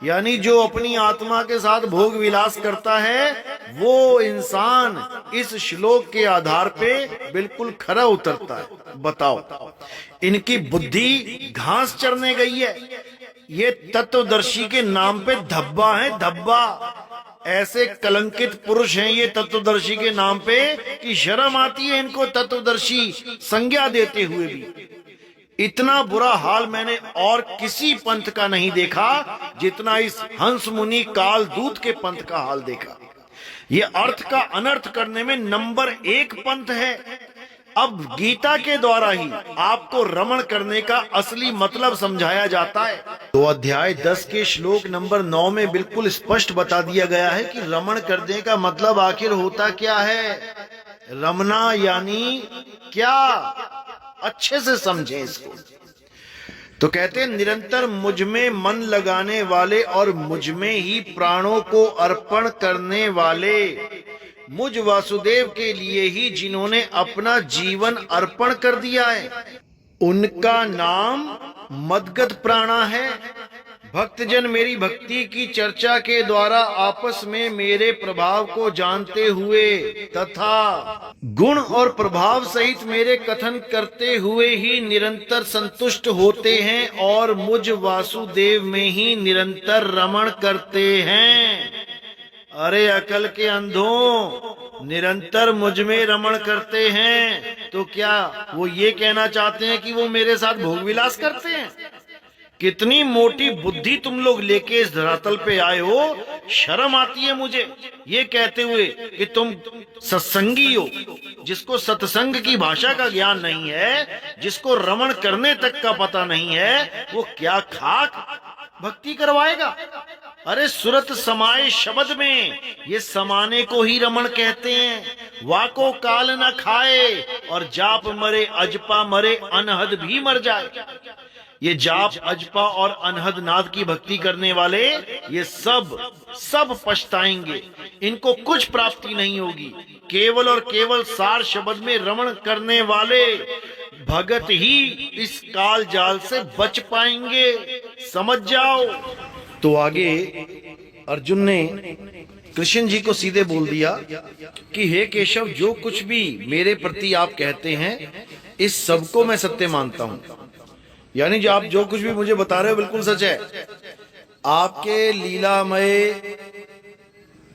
यानी जो अपनी आत्मा के साथ भोग विलास करता है वो इंसान इस श्लोक के आधार पे बिल्कुल खरा उतरता है। बताओ, इनकी बुद्धि घास चरने गई है। ये तत्वदर्शी के नाम पे धब्बा है, धब्बा। ऐसे कलंकित पुरुष हैं ये तत्वदर्शी के नाम पे कि शर्म आती है इनको तत्वदर्शी संज्ञा देते हुए भी। इतना बुरा हाल मैंने और किसी पंथ का नहीं देखा जितना इस हंस मुनि काल दूत के पंथ का हाल देखा। ये अर्थ का अनर्थ करने में नंबर 1 पंथ है। अब गीता के द्वारा ही आपको रमण करने का असली मतलब समझाया जाता है। तो अध्याय 10 के श्लोक नंबर 9 में बिल्कुल स्पष्ट बता दिया गया है कि रमण करने का मतलब आखिर होता क्या है। रमना यानी क्या, अच्छे से समझें इसको। तो कहते हैं निरंतर मुझ में मन लगाने वाले और मुझ में ही प्राणों को अर्पण करने वाले, मुझ वासुदेव के लिए ही जिन्होंने अपना जीवन अर्पण कर दिया है, उनका नाम मदगत प्राणा है। भक्तजन मेरी भक्ति की चर्चा के द्वारा आपस में मेरे प्रभाव को जानते हुए तथा गुण और प्रभाव सहित मेरे कथन करते हुए ही निरंतर संतुष्ट होते हैं और मुझ वासुदेव में ही निरंतर रमण करते हैं। अरे अकल के अंधों, निरंतर मुझ में रमण करते हैं तो क्या वो ये कहना चाहते हैं कि वो मेरे साथ भोग विलास करते हैं? कितनी मोटी बुद्धि तुम लोग लेके इस धरातल पे आए हो। शर्म आती है मुझे ये कहते हुए कि तुम सत्संगी हो। जिसको सत्संग की भाषा का ज्ञान नहीं है, जिसको रमण करने तक का पता नहीं है, वो क्या खाक भक्ति करवाएगा। अरे सुरत समाये शब्द में, ये समाने को ही रमण कहते हैं। वाको काल न खाए और जाप मरे अजपा मरे अनहद भी मर जाए। ये जाप अजपा और अनहद नाद की भक्ति करने वाले ये सब पछताएंगे, इनको कुछ प्राप्ति नहीं होगी। केवल और केवल सार शब्द में रमण करने वाले भगत ही इस काल जाल से बच पाएंगे, समझ जाओ। तो आगे अर्जुन ने कृष्ण जी को सीधे बोल दिया कि हे केशव, जो कुछ भी मेरे प्रति आप कहते हैं इस सबको मैं सत्य मानता हूं। यानी जो आप जो कुछ भी मुझे बता रहे हो बिल्कुल सच है। आपके लीलामय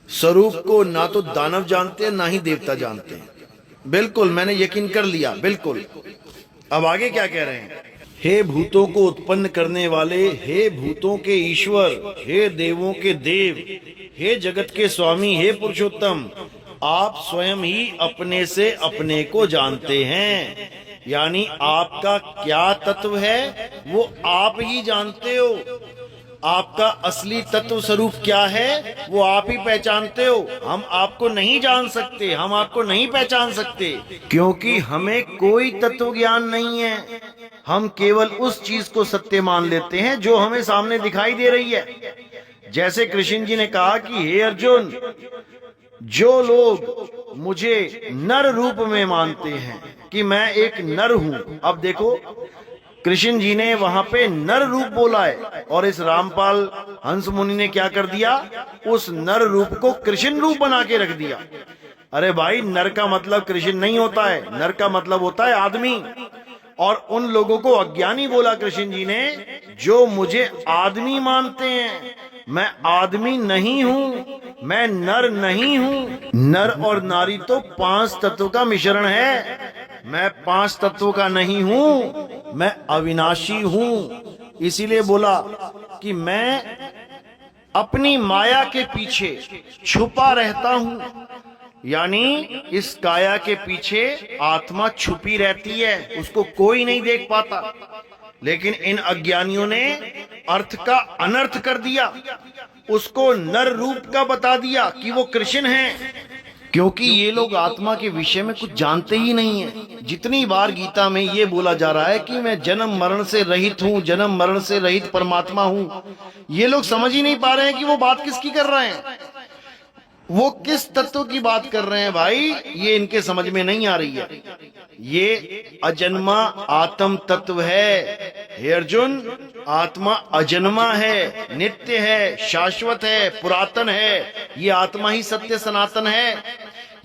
स्वरूप को ना तो दानव जानते हैं ना ही देवता जानते हैं। बिल्कुल मैंने यकीन कर लिया, बिल्कुल। अब आगे क्या कह रहे हैं? हे भूतों को उत्पन्न करने वाले, हे भूतों के ईश्वर, हे देवों के देव, हे जगत के स्वामी, हे पुरुषोत्तम, आप स्वयं ही अपने से अपने को जानते हैं। यानी आपका क्या तत्व है वो आप ही जानते हो। आपका असली तत्व स्वरूप क्या है वो आप ही पहचानते हो। हम आपको नहीं जान सकते, हम आपको नहीं पहचान सकते, क्योंकि हमें कोई तत्व ज्ञान नहीं है। हम केवल उस चीज को सत्य मान लेते हैं जो हमें सामने दिखाई दे रही है। जैसे कृष्ण जी ने कहा कि हे अर्जुन, जो लोग मुझे नर रूप में मानते हैं कि मैं एक नर हूं। अब देखो, कृष्ण जी ने वहां पे नर रूप बोला है, और इस रामपाल हंस मुनि ने क्या कर दिया, उस नर रूप को कृष्ण रूप बना के रख दिया। अरे भाई, नर का मतलब कृष्ण नहीं होता है, नर का मतलब होता है आदमी। और उन लोगों को अज्ञानी बोला कृष्ण जी ने जो मुझे आदमी मानते हैं। मैं आदमी नहीं हूं, मैं नर नहीं हूं। नर और नारी तो 5 तत्व का मिश्रण है। मैं 5 तत्वों का नहीं हूं, मैं अविनाशी हूं। इसीलिए बोला कि मैं अपनी माया के पीछे छुपा रहता हूं। यानी इस काया के पीछे आत्मा छुपी रहती है, उसको कोई नहीं देख पाता। लेकिन इन अज्ञानियों ने अर्थ का अनर्थ कर दिया, उसको नर रूप का बता दिया कि वो कृष्ण है। क्योंकि ये लोग आत्मा के विषय में कुछ जानते ही नहीं है। जितनी बार गीता में ये बोला जा रहा है कि मैं जन्म मरण से रहित हूं, जन्म मरण से रहित परमात्मा हूं, ये लोग समझ ही नहीं पा रहे हैं कि वो बात किसकी कर रहे हैं, वो किस तत्व की बात कर रहे हैं। भाई, ये इनके समझ में नहीं आ रही है। ये अजन्मा आत्म तत्व है। हे अर्जुन, आत्मा अजन्मा है, नित्य है, शाश्वत है, पुरातन है। ये आत्मा ही सत्य सनातन है।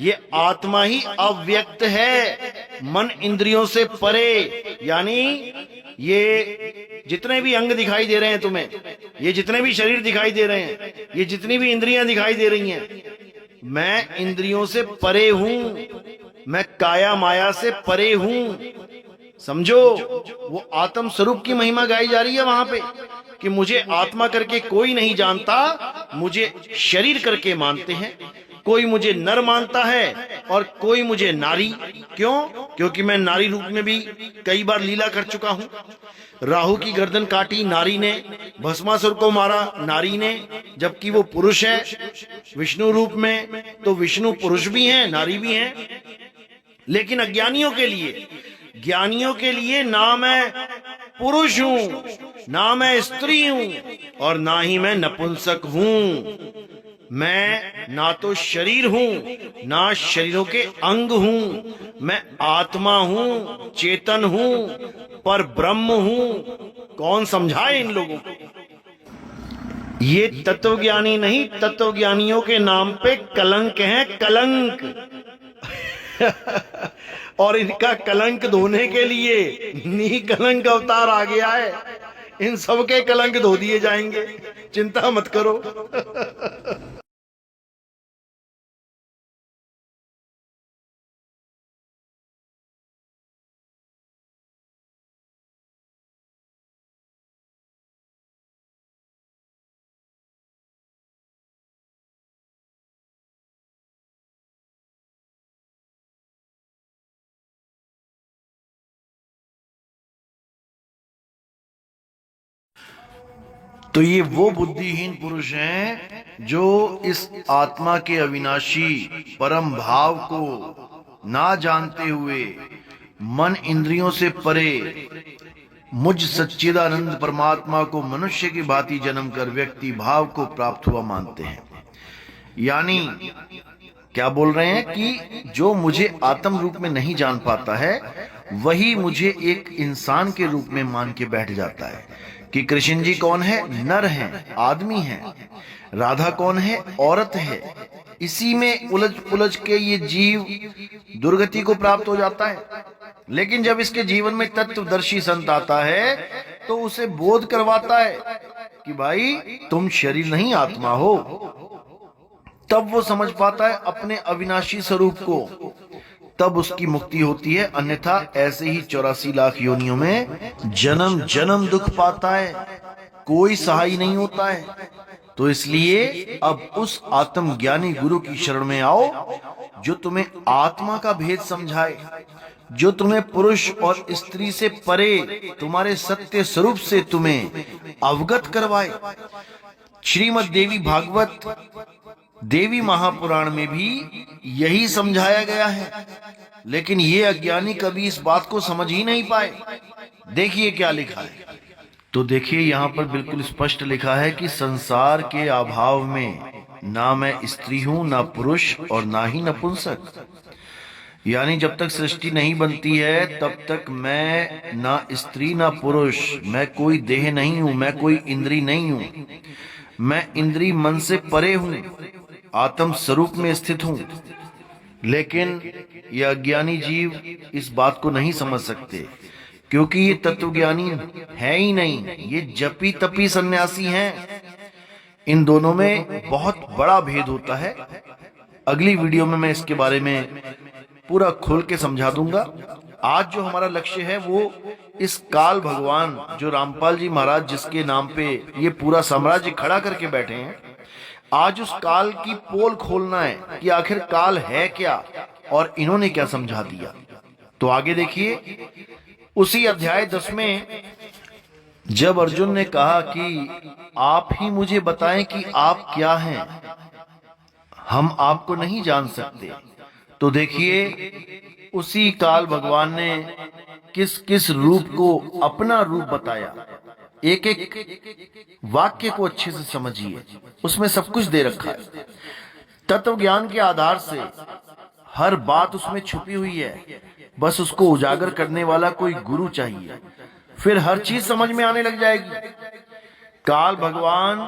ये आत्मा ही अव्यक्त है, मन इंद्रियों से परे। यानी ये जितने भी अंग दिखाई दे रहे हैं तुम्हें, ये जितने भी शरीर दिखाई दे रहे हैं, ये जितनी भी इंद्रियां दिखाई दे रही हैं, मैं इंद्रियों से परे हूं, मैं काया माया से परे हूं। समझो, वो आत्म स्वरूप की महिमा गाई जा रही है वहां पे कि मुझे आत्मा करके कोई नहीं जानता, मुझे शरीर करके मानते हैं। कोई मुझे नर मानता है और कोई मुझे नारी। क्यों? क्योंकि मैं नारी रूप में भी कई बार लीला कर चुका हूं। राहु की गर्दन काटी नारी ने, भस्मासुर को मारा नारी ने, जबकि वो पुरुष है विष्णु रूप में। तो विष्णु पुरुष भी हैं, नारी भी हैं। लेकिन अज्ञानियों के लिए, ज्ञानियों के लिए ना मैं पुरुष हूं, ना मैं स्त्री हूं, और ना ही मैं नपुंसक हूं। मैं ना तो शरीर हूं, ना शरीरों के अंग हूं। मैं आत्मा हूं, चेतन हूं, पर ब्रह्म हूं। कौन समझाए इन लोगों को? ये तत्वज्ञानी नहीं, तत्वज्ञानियों के नाम पे कलंक है, कलंक। और इनका कलंक धोने के लिए निकलंक अवतार आ गया है। इन सबके कलंक धो दिए जाएंगे, चिंता मत करो। तो ये वो बुद्धिहीन पुरुष हैं जो इस आत्मा के अविनाशी परम भाव को ना जानते हुए मन इंद्रियों से परे मुझ सच्चिदानंद परमात्मा को मनुष्य की भांति जन्म कर व्यक्ति भाव को प्राप्त हुआ मानते हैं। यानी क्या बोल रहे हैं कि जो मुझे आत्म रूप में नहीं जान पाता है, वही मुझे एक इंसान के रूप में मान के बैठ जाता है कि कृष्ण जी कौन है? नर हैं, आदमी हैं। राधा कौन है? औरत है। इसी में उलझ पुलझ के ये जीव दुर्गति को प्राप्त हो जाता है। लेकिन जब इसके जीवन में तत्वदर्शी संत आता है तो उसे बोध करवाता है कि भाई तुम शरीर नहीं आत्मा हो। तब वो समझ पाता है अपने अविनाशी स्वरूप को, तब उसकी मुक्ति होती है। अन्यथा ऐसे ही 84 लाख योनियों में जन्म जन्म दुख पाता है, कोई सहाय नहीं होता है। तो इसलिए अब उस आत्मज्ञानी गुरु की शरण में आओ जो तुम्हें आत्मा का भेद समझाए, जो तुम्हें पुरुष और स्त्री से परे तुम्हारे सत्य स्वरूप से तुम्हें अवगत करवाए। श्रीमद् देवी भागवत देवी महापुराण में भी यही समझाया गया है। लेकिन ये अज्ञानी कभी इस बात को समझ ही नहीं पाए। देखिए क्या लिखा है। तो देखिए यहाँ पर बिल्कुल स्पष्ट लिखा है कि संसार के अभाव में ना मैं स्त्री हूं, ना पुरुष और ना ही नपुंसक। यानी जब तक सृष्टि नहीं बनती है तब तक मैं ना स्त्री ना पुरुष, मैं कोई देह नहीं हूं, मैं कोई इंद्री नहीं हूं, मैं इंद्री मन से परे हूं, आत्म स्वरूप में स्थित हूं। लेकिन ये अज्ञानी जीव इस बात को नहीं समझ सकते, क्योंकि ये तत्वज्ञानी है ही नहीं, ये जपी तपी सन्यासी हैं। इन दोनों में बहुत बड़ा भेद होता है। अगली वीडियो में मैं इसके बारे में पूरा खोल के समझा दूंगा। आज जो हमारा लक्ष्य है वो इस काल भगवान, जो रामपाल जी महाराज जिसके नाम पे ये पूरा साम्राज्य खड़ा करके बैठे हैं, आज उस काल की पोल खोलना है कि आखिर काल है क्या और इन्होंने क्या समझा दिया। तो आगे देखिए, उसी अध्याय 10 में जब अर्जुन ने कहा कि आप ही मुझे बताएं कि आप क्या हैं, हम आपको नहीं जान सकते, तो देखिए उसी काल भगवान ने किस किस रूप को अपना रूप बताया। एक एक वाक्य को अच्छे से समझिए, उसमें सब कुछ दे रखा है। तत्व ज्ञान के आधार से हर बात उसमें छुपी हुई है, बस उसको उजागर करने वाला कोई गुरु चाहिए, फिर हर चीज समझ में आने लग जाएगी। काल भगवान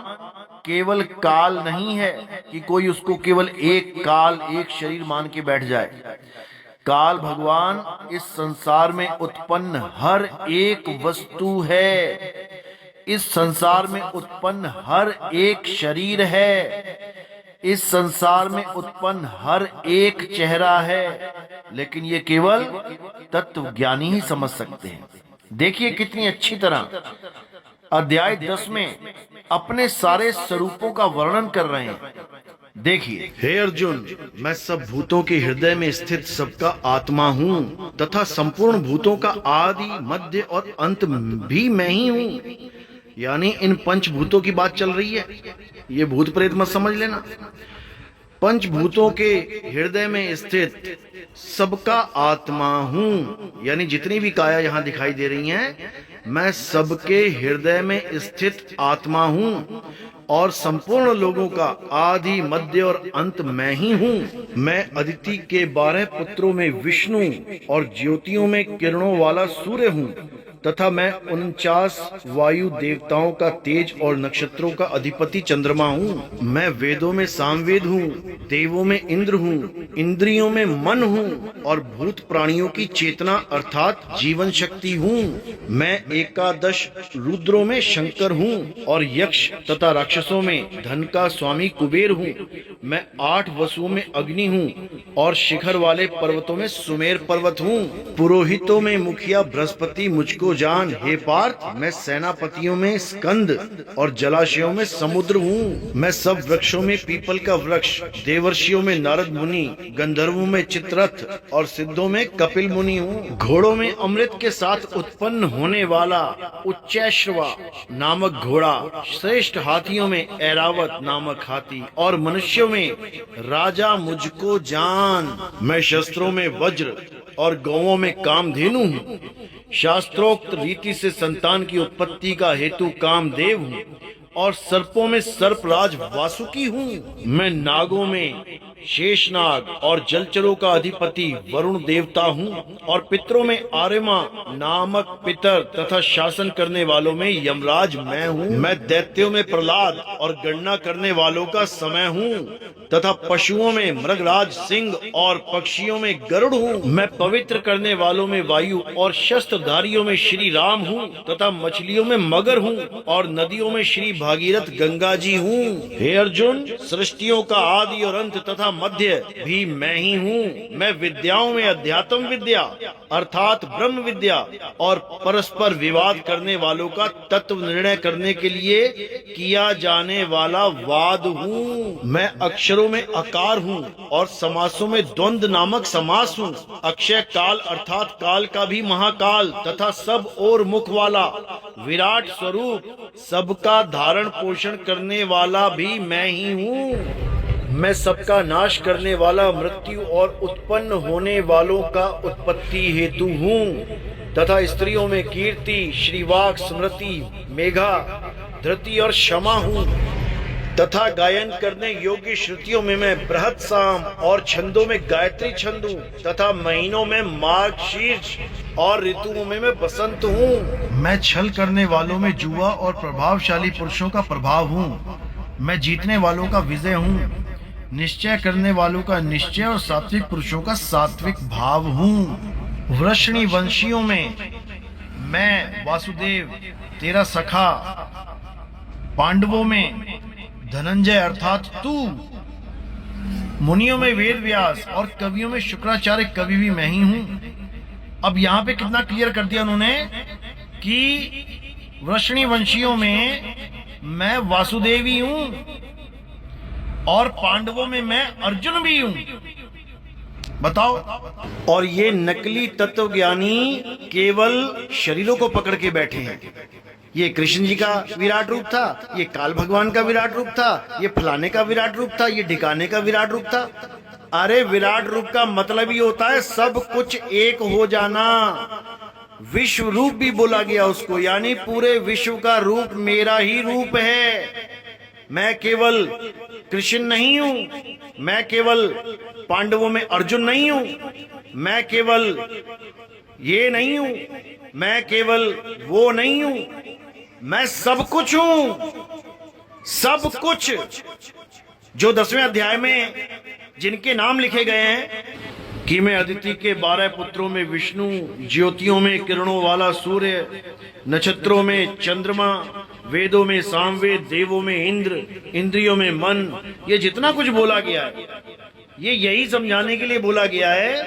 केवल काल नहीं है कि कोई उसको केवल एक काल, एक शरीर मान के बैठ जाए। काल भगवान इस संसार में उत्पन्न हर एक वस्तु है, इस संसार में उत्पन्न हर एक शरीर है, इस संसार में उत्पन्न हर एक चेहरा है, लेकिन ये केवल तत्वज्ञानी ही समझ सकते हैं। देखिए कितनी अच्छी तरह अध्याय 10 में अपने सारे स्वरूपों का वर्णन कर रहे हैं। देखिए, हे अर्जुन, मैं सब भूतों के हृदय में स्थित सबका आत्मा हूँ तथा संपूर्ण भूतों का आदि, मध्य और अंत भी मैं ही हूँ। यानी इन पंचभूतों की बात चल रही है, ये भूत प्रेत मत समझ लेना। पंचभूतों के हृदय में स्थित सबका आत्मा हूँ, यानी जितनी भी काया यहाँ दिखाई दे रही हैं, मैं सबके हृदय में स्थित आत्मा हूँ और संपूर्ण लोगों का आदि, मध्य और अंत मैं ही हूँ। मैं अदिति के 12 पुत्रों में विष्णु और ज्योतियों में किरणों वाला सूर्य हूँ तथा मैं 49 वायु देवताओं का तेज और नक्षत्रों का अधिपति चंद्रमा हूँ। मैं वेदों में सामवेद हूँ, देवों में इंद्र हूँ, इंद्रियों में मन हूँ और भूत प्राणियों की चेतना अर्थात जीवन शक्ति हूँ। मैं 11 रुद्रों में शंकर हूँ और यक्ष तथा राक्षसों में धन का स्वामी कुबेर हूँ। मैं 8 वसुओं में अग्नि हूँ और शिखर वाले पर्वतों में सुमेर पर्वत हूँ। पुरोहितों में मुखिया बृहस्पति मुझको जान, हे पार्थ, मैं सेनापतियों में स्कंद और जलाशयों में समुद्र हूँ। मैं सब वृक्षों में पीपल का वृक्ष, देवर्षियों में नारद मुनि, गंधर्वों में चित्ररथ और सिद्धों में कपिल मुनि हूँ। घोड़ों में अमृत के साथ उत्पन्न होने वाला उच्चैश्रवा नामक घोड़ा, श्रेष्ठ हाथियों में ऐरावत नामक हाथी और मनुष्यों में राजा मुझको जान। मैं शस्त्रों में वज्र और गौओं में कामधेनु हूँ। शास्त्रोक्त रीति से संतान की उत्पत्ति का हेतु कामदेव हूँ और सर्पों में सर्पराज वासुकी हूँ। मैं नागों में शेषनाग और जलचरों का अधिपति वरुण देवता हूँ और पितरों में आर्यमा नामक पितर तथा शासन करने वालों में यमराज मैं हूँ। मैं दैत्यों में प्रहलाद और गणना करने वालों का समय हूँ तथा पशुओं में मृगराज सिंह और पक्षियों में गरुड़ हूँ। मैं पवित्र करने वालों में वायु और शस्त्रधारियों में श्री राम हूँ तथा मछलियों में मगर हूँ और नदियों में श्री भागीरथ गंगा जी हूँ। हे अर्जुन, सृष्टियों का आदि और अंत तथा मध्य भी मैं ही हूँ। मैं विद्याओं में अध्यात्म विद्या अर्थात ब्रह्म विद्या और परस्पर विवाद करने वालों का तत्व निर्णय करने के लिए किया जाने वाला वाद हूँ। मैं अक्षरों में आकार हूँ और समासों में द्वंद्व नामक समास हूँ। अक्षय काल अर्थात काल का भी महाकाल तथा सब और मुख वाला विराट स्वरूप, सबका धारण पोषण करने वाला भी मैं ही हूँ। मैं सबका नाश करने वाला, मृत्यु और उत्पन्न होने वालों का उत्पत्ति हेतु हूँ तथा स्त्रियों में कीर्ति, श्रीवाक, स्मृति, मेघा, धृति और क्षमा हूँ। तथा गायन करने योग्य श्रुतियों में मैं बृहत साम और छंदों में गायत्री छंद हूँ, तथा महीनों में मार्ग शीर्ष और ऋतुओं में मैं बसंत हूँ। मैं छल करने वालों में जुआ और प्रभावशाली पुरुषों का प्रभाव हूँ। मैं जीतने वालों का विजय हूँ, निश्चय करने वालों का निश्चय और सात्विक पुरुषों का सात्विक भाव हूँ। वृषणी वंशियों में मैं वासुदेव तेरा सखा, पांडवों में धनंजय अर्थात तू, मुनियों में वेद व्यास और कवियों में शुक्राचार्य कवि भी मैं ही हूं। अब यहाँ पे कितना क्लियर कर दिया उन्होंने कि वृषणी वंशियों में मैं वासुदेवी हूं और पांडवों में मैं अर्जुन भी हूं। बताओ। और ये नकली तत्वज्ञानी केवल शरीरों को पकड़ के बैठे हैं। ये कृष्ण जी का विराट रूप था, ये काल भगवान का विराट रूप था, ये फलाने का विराट रूप था, ये ढिकाने का विराट रूप था। अरे विराट रूप का मतलब ही होता है सब कुछ एक हो जाना। विश्व रूप भी बोला गया उसको, यानी पूरे विश्व का रूप मेरा ही रूप है। मैं केवल कृष्ण नहीं हूं, मैं केवल पांडवों में अर्जुन नहीं हूं, मैं केवल ये नहीं हूं, मैं केवल वो नहीं हूं, मैं सब कुछ हूं। सब कुछ जो 10वें अध्याय में जिनके नाम लिखे गए हैं कि मैं अदिति के 12 पुत्रों में विष्णु, ज्योतियों में किरणों वाला सूर्य, नक्षत्रों में चंद्रमा, वेदों में सामवेद, देवों में इंद्र, इंद्रियों में मन, ये जितना कुछ बोला गया है ये यही समझाने के लिए बोला गया है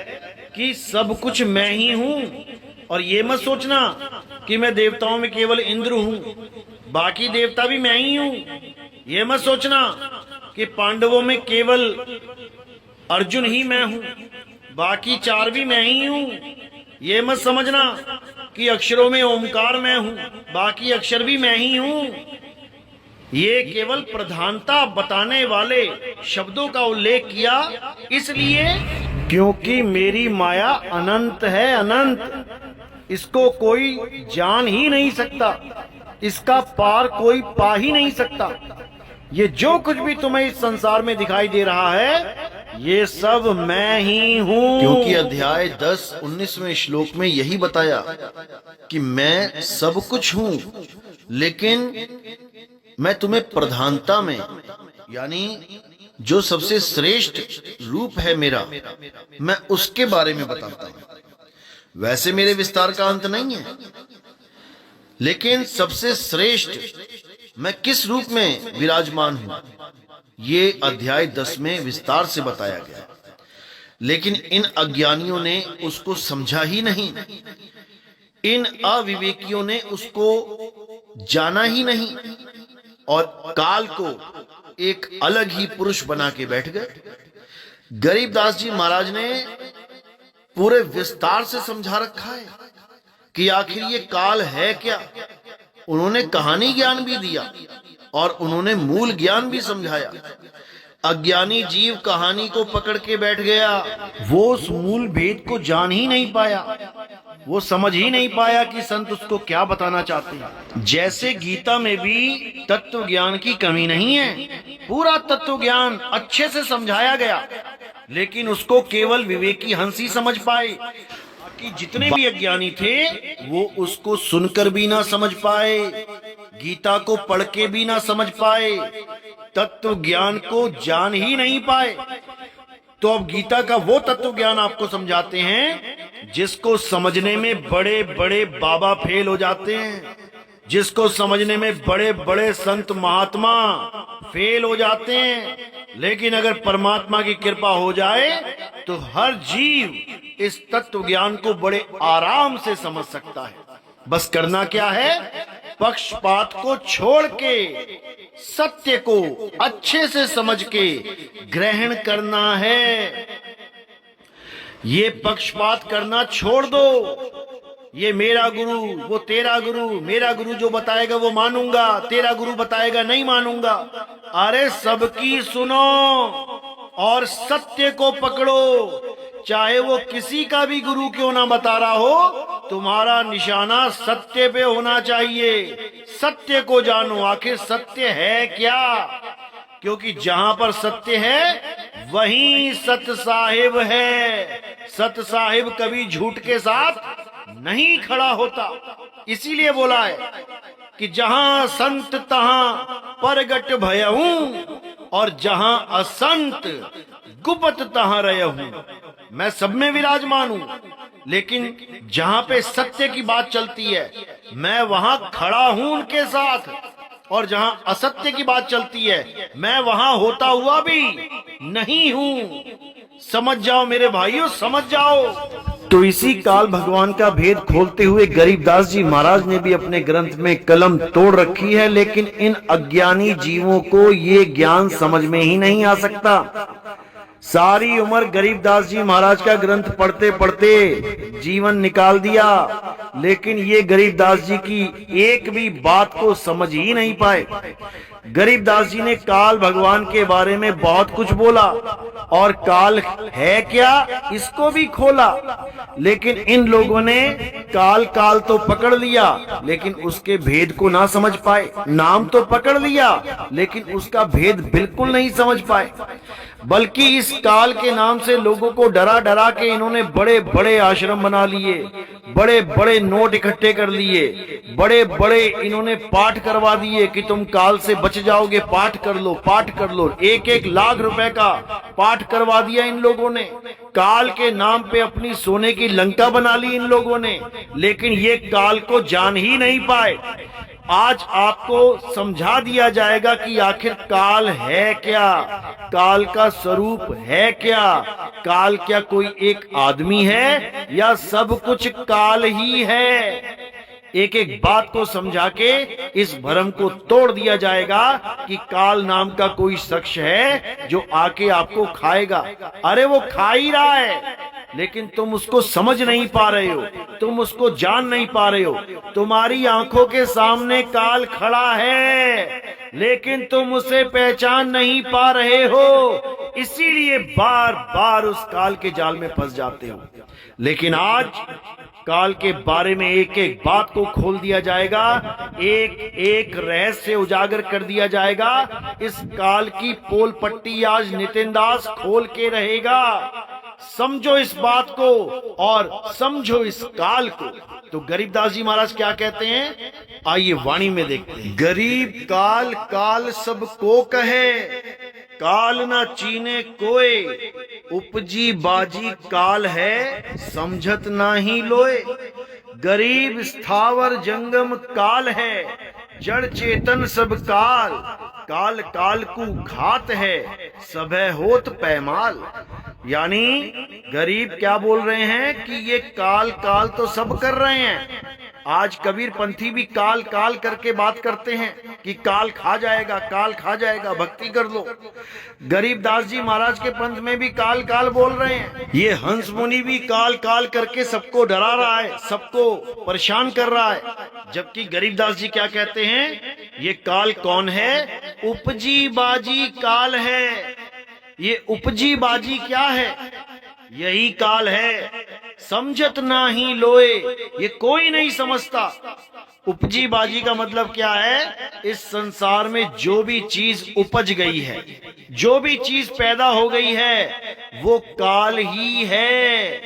कि सब कुछ मैं ही हूं। और ये मत सोचना कि मैं देवताओं में केवल इंद्र हूं, बाकी देवता भी मैं ही हूं। ये मत सोचना कि पांडवों में केवल अर्जुन ही मैं हूं, बाकी 4 भी मैं ही हूं। ये मत समझना कि अक्षरों में ओमकार मैं हूं, बाकी अक्षर भी मैं ही हूं। ये केवल प्रधानता बताने वाले शब्दों का उल्लेख किया इसलिए क्योंकि मेरी माया अनंत है, अनंत। इसको कोई जान ही नहीं सकता, इसका पार कोई पा ही नहीं सकता। ये जो कुछ भी तुम्हें इस संसार में दिखाई दे रहा है ये सब मैं ही हूं। क्योंकि अध्याय 10-19वें श्लोक में यही बताया कि मैं सब कुछ हूं, लेकिन मैं तुम्हें प्रधानता में, यानी जो सबसे श्रेष्ठ रूप है मेरा, मैं उसके बारे में बताता हूं। वैसे मेरे विस्तार का अंत नहीं है, लेकिन सबसे श्रेष्ठ मैं किस रूप में विराजमान हूं ये अध्याय 10 में विस्तार से बताया गया। लेकिन इन अज्ञानियों ने उसको समझा ही नहीं, इन अविवेकियों ने उसको जाना ही नहीं और काल को एक अलग ही पुरुष बना के बैठ गए। गरीबदास जी महाराज ने पूरे विस्तार से समझा रखा है कि आखिर ये काल है क्या। उन्होंने कहानी ज्ञान भी दिया और उन्होंने मूल ज्ञान भी समझाया। अज्ञानी जीव कहानी को पकड़ के बैठ गया, वो उस मूल भेद को जान ही नहीं पाया, वो समझ ही नहीं पाया कि संत उसको क्या बताना चाहते हैं। जैसे गीता में भी तत्व ज्ञान की कमी नहीं है, पूरा तत्व ज्ञान अच्छे से समझाया गया, लेकिन उसको केवल विवेकी हंस ही समझ पाए। कि जितने भी अज्ञानी थे वो उसको सुनकर भी ना समझ पाए, गीता को पढ़ के भी ना समझ पाए, तत्व ज्ञान को जान ही नहीं पाए। तो अब गीता का वो तत्व ज्ञान आपको समझाते हैं जिसको समझने में बड़े बड़े बाबा फेल हो जाते हैं, जिसको समझने में बड़े बड़े संत महात्मा फेल हो जाते हैं। लेकिन अगर परमात्मा की कृपा हो जाए तो हर जीव इस तत्व ज्ञान को बड़े आराम से समझ सकता है। बस करना क्या है, पक्षपात को छोड़ के सत्य को अच्छे से समझ के ग्रहण करना है। ये पक्षपात करना छोड़ दो, ये मेरा गुरु वो तेरा गुरु, मेरा गुरु जो बताएगा वो मानूंगा, तेरा गुरु बताएगा नहीं मानूंगा। अरे सबकी सुनो और सत्य को पकड़ो, चाहे वो किसी का भी गुरु क्यों ना बता रहा हो, तुम्हारा निशाना सत्य पे होना चाहिए। सत्य को जानो, आखिर सत्य है क्या। क्योंकि जहां पर सत्य है वहीं सत साहिब है। सत साहिब कभी झूठ के साथ नहीं खड़ा होता। इसीलिए बोला है कि जहां संत तहां परगट भयहूं और जहां असंत गुपत तहां रहूं। मैं सब में विराजमान हूं, लेकिन जहां पे सत्य की बात चलती है मैं वहां खड़ा हूं उनके साथ, और जहां असत्य की बात चलती है मैं वहां होता हुआ भी नहीं हूं। समझ जाओ मेरे भाइयों, समझ जाओ। तो इसी काल भगवान का भेद खोलते हुए गरीबदास जी महाराज ने भी अपने ग्रंथ में कलम तोड़ रखी है, लेकिन इन अज्ञानी जीवों को ये ज्ञान समझ में ही नहीं आ सकता। सारी उम्र गरीबदास जी महाराज का ग्रंथ पढ़ते पढ़ते जीवन निकाल दिया, लेकिन ये गरीबदास जी की एक भी बात को समझ ही नहीं पाए। गरीबदास जी ने काल भगवान के बारे में बहुत कुछ बोला और काल है क्या इसको भी खोला, लेकिन इन लोगों ने काल काल तो पकड़ लिया लेकिन उसके भेद को ना समझ पाए। नाम तो पकड़ लिया लेकिन उसका भेद बिल्कुल नहीं समझ पाए, बल्कि इस काल के नाम से लोगों को डरा डरा के इन्होंने बड़े बड़े आश्रम बना लिए, बड़े बड़े नोट इकट्ठे कर लिए, बड़े बड़े इन्होंने पाठ करवा दिए कि तुम काल से बच जाओगे, पाठ कर लो, पाठ कर लो। 1-1 लाख रुपए का पाठ करवा दिया इन लोगों ने। काल के नाम पे अपनी सोने की लंका बना ली इन लोगों ने, लेकिन ये काल को जान ही नहीं पाए। आज आपको समझा दिया जाएगा कि आखिर काल है क्या, काल का स्वरूप है क्या, काल क्या कोई एक आदमी है या सब कुछ काल ही है। एक एक बात को समझा के इस भ्रम को तोड़ दिया जाएगा कि काल नाम का कोई शख्स है जो आके आपको खाएगा। अरे वो खा ही रहा है, लेकिन तुम उसको समझ नहीं पा रहे हो, तुम उसको जान नहीं पा रहे हो। तुम्हारी आंखों के सामने काल खड़ा है, लेकिन तुम उसे पहचान नहीं पा रहे हो, इसीलिए बार बार उस काल के जाल में फंस जाते हो। लेकिन आज काल के बारे में एक एक बात को खोल दिया जाएगा, एक एक रहस्य उजागर कर दिया जाएगा। इस काल की पोल पट्टी आज नितिन दास खोल के रहेगा। समझो इस बात को और समझो इस काल को। तो गरीबदास जी महाराज क्या कहते हैं, आइए वाणी में देखते हैं। गरीब काल काल सबको कहे, काल ना चीने कोय, उपजी बाजी काल है समझत ना ही लोए। गरीब स्थावर जंगम काल है, जड़ चेतन सब काल, काल काल को घात है सभय होत पैमाल। यानी गरीब क्या बोल रहे हैं कि ये काल काल तो सब कर रहे हैं। आज कबीर पंथी भी काल काल करके बात करते हैं कि काल खा जाएगा, काल खा जाएगा, भक्ति कर लो। गरीबदास जी महाराज के पंथ में भी काल काल बोल रहे हैं। ये हंस मुनि भी काल काल करके सबको डरा रहा है, सबको परेशान कर रहा है। जबकि गरीबदास जी क्या कहते हैं, ये काल कौन है, उपजी बाजी काल है। ये उपजी बाजी क्या है, यही काल है। समझत ना ही लोए, ये कोई नहीं समझता। उपजी बाजी का मतलब क्या है, इस संसार में जो भी चीज उपज गई है, जो भी चीज पैदा हो गई है, वो काल ही है,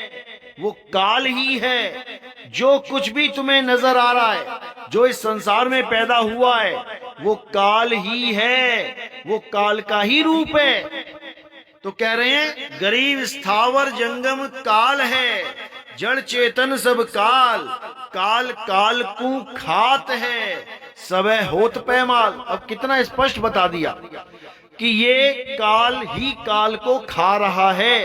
वो काल ही है। जो कुछ भी तुम्हें नजर आ रहा है, जो इस संसार में पैदा हुआ है, वो काल ही है, वो काल का ही रूप है। तो कह रहे हैं गरीब स्थावर जंगम काल है, जड़ चेतन सब काल, काल काल को खात है सबे होत पैमाल। अब कितना स्पष्ट बता दिया कि ये काल ही काल को खा रहा है।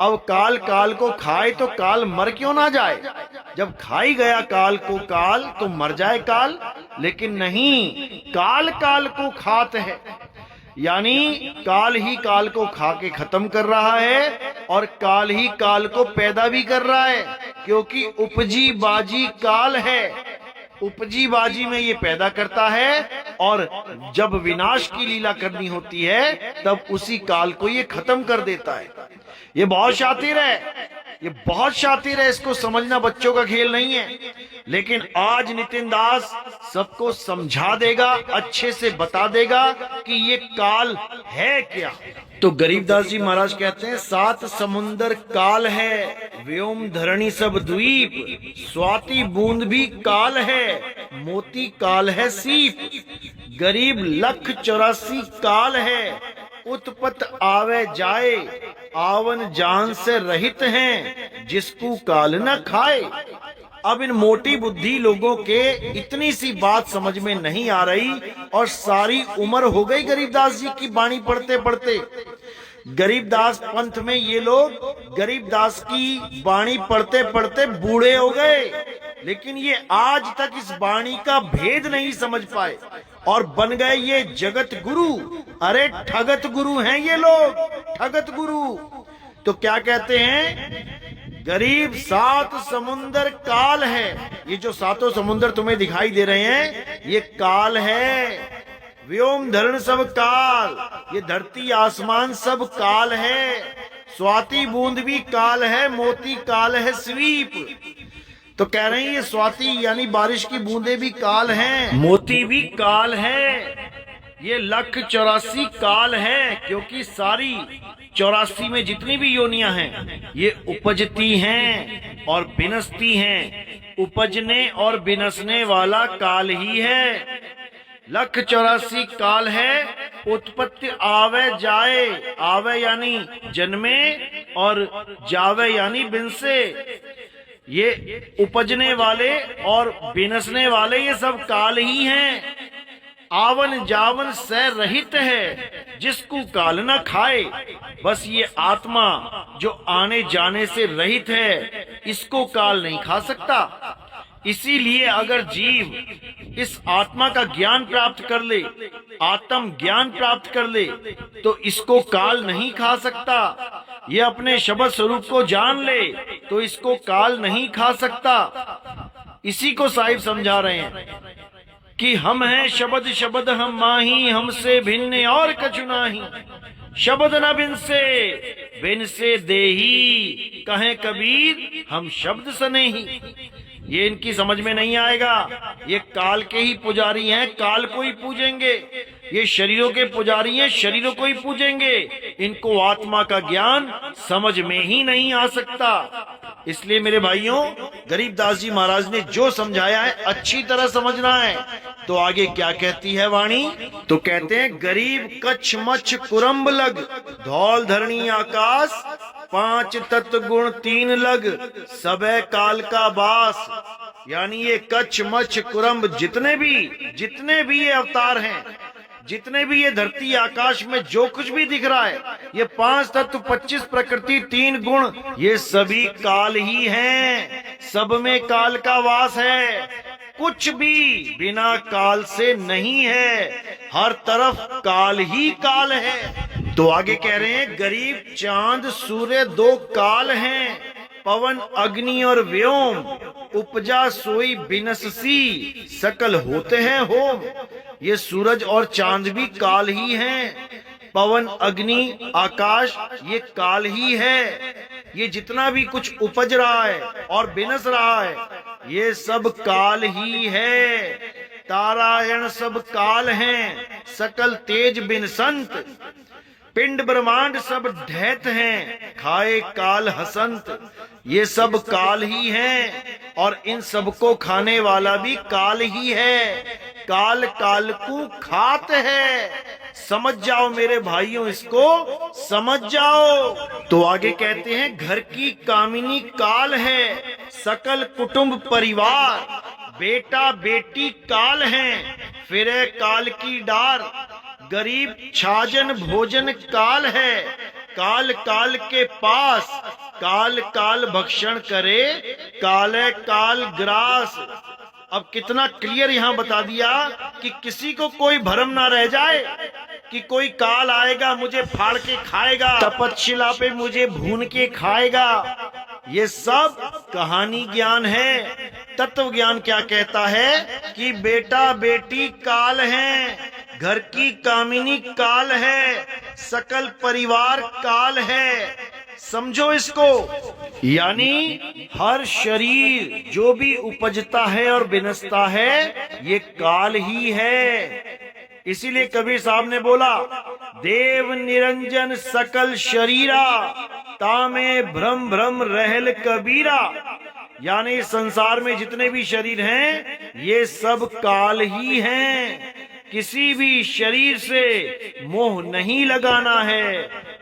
अब काल काल को खाए तो काल मर क्यों ना जाए। जब खाई गया काल को काल तो मर जाए काल, लेकिन नहीं, काल काल को खात है। यानी काल ही काल को खा के खत्म कर रहा है और काल ही काल को पैदा भी कर रहा है, क्योंकि उपजी बाजी काल है। उपजी बाजी में ये पैदा करता है और जब विनाश की लीला करनी होती है तब उसी काल को ये खत्म कर देता है। ये बहुत शातिर है, ये बहुत शातिर है, इसको समझना बच्चों का खेल नहीं है। लेकिन आज नितिन दास सबको समझा देगा, अच्छे से बता देगा कि ये काल है क्या। तो गरीबदास जी महाराज कहते हैं, 7 समुंदर काल है, व्योम धरणी सब द्वीप, स्वाति बूंद भी काल है, मोती काल है सीप, गरीब 1,84 काल है, उत्पत आवे जाए, आवन जान से रहित हैं, जिसको काल न खाए। अब इन मोटी बुद्धि लोगों के इतनी सी बात समझ में नहीं आ रही और सारी उम्र हो गई गरीबदास जी की बाणी पढ़ते पढ़ते। गरीबदास पंथ में ये लोग गरीबदास की बाणी पढ़ते पढ़ते बूढ़े हो गए, लेकिन ये आज तक इस बाणी का भेद नहीं समझ पाए और बन गए ये जगत गुरु। अरे ठगत गुरु हैं ये लोग, ठगत गुरु। तो क्या कहते हैं, गरीब 7 समुंदर काल है। ये जो 7 समुंदर तुम्हें दिखाई दे रहे हैं ये काल है। व्योम धरण सब काल, ये धरती आसमान सब काल है। स्वाति बूंद भी काल है, मोती काल है स्वीप। तो कह रहे हैं ये स्वाति यानी बारिश की बूंदें भी काल हैं, मोती भी काल है। ये 1,84 काल है, क्योंकि सारी 84 में जितनी भी योनियां हैं ये उपजती हैं और बिनसती हैं। उपजने और बिनसने वाला काल ही है। 1,84 काल है। उत्पत्ति आवे जाए, आवे यानी जन्मे और जावे यानी बिनसे। ये उपजने वाले और बिनसने वाले ये सब काल ही हैं। आवन जावन से रहित है, जिसको काल न खाए। बस ये आत्मा जो आने जाने से रहित है, इसको काल नहीं खा सकता। इसीलिए अगर जीव इस आत्मा का ज्ञान प्राप्त कर ले, आत्म ज्ञान प्राप्त कर ले, तो इसको काल नहीं खा सकता। ये अपने शब्द स्वरूप को जान ले तो इसको काल नहीं खा सकता। इसी को साहिब समझा रहे हैं कि हम हैं शब्द शब्द हम माही, हमसे भिन्न और कछु नाही। शब्द न बिन से देही, कहें कबीर हम शब्द सने ही। ये इनकी समझ में नहीं आएगा। ये काल के ही पुजारी हैं, काल को ही पूजेंगे। ये शरीरों के पुजारी हैं, शरीरों को ही पूजेंगे। इनको आत्मा का ज्ञान समझ में ही नहीं आ सकता। इसलिए मेरे भाइयों, गरीबदास जी महाराज ने जो समझाया है अच्छी तरह समझना है। तो आगे क्या कहती है वाणी? तो कहते हैं, गरीब कच्छ मच्छ कुरम्ब लग, धौल धरणी आकाश, 5 तत्व गुण 3 लग, सबे काल का बास। यानी ये कच्छ मच्छ कुरम्ब जितने भी ये अवतार हैं, जितने भी ये धरती आकाश में जो कुछ भी दिख रहा है, ये 5 तत्व 25 प्रकृति 3 गुण, ये सभी काल ही हैं। सब में काल का वास है। कुछ भी बिना काल से नहीं है। हर तरफ काल ही काल है। तो आगे कह रहे हैं, गरीब चांद सूर्य 2 काल हैं, पवन अग्नि और व्योम, उपजा सोई बिनससी, सकल होते हैं होम। ये सूरज और चांद भी काल ही हैं। पवन अग्नि आकाश ये काल ही है। ये जितना भी कुछ उपज रहा है और बिनस रहा है, ये सब काल ही है। तारायण सब काल हैं, सकल तेज बिनसंत, पिंड ब्रह्मांड सब ढैत हैं, खाए काल हसंत। ये सब काल ही हैं और इन सबको खाने वाला भी काल ही है। काल काल को खात है। समझ जाओ मेरे भाइयों, इसको समझ जाओ। तो आगे कहते हैं, घर की कामिनी काल है, सकल कुटुंब परिवार, बेटा बेटी काल हैं, फिरे काल की डार, गरीब छाजन भोजन काल है, काल काल के पास, काल काल भक्षण करे, काले काल ग्रास। अब कितना क्लियर यहाँ बता दिया कि किसी को कोई भ्रम ना रह जाए कि कोई काल आएगा मुझे फाड़ के खाएगा, तपतशिला पे मुझे भून के खाएगा। ये सब कहानी ज्ञान है। तत्व ज्ञान क्या कहता है कि बेटा बेटी काल हैं, घर की कामिनी काल है, सकल परिवार काल है, समझो इसको। यानी हर शरीर जो भी उपजता है और बिनसता है ये काल ही है। इसीलिए कबीर साहब ने बोला, देव निरंजन सकल शरीरा, तामे भ्रम भ्रम रहल कबीरा। यानी संसार में जितने भी शरीर हैं ये सब काल ही हैं। किसी भी शरीर से मोह नहीं लगाना है,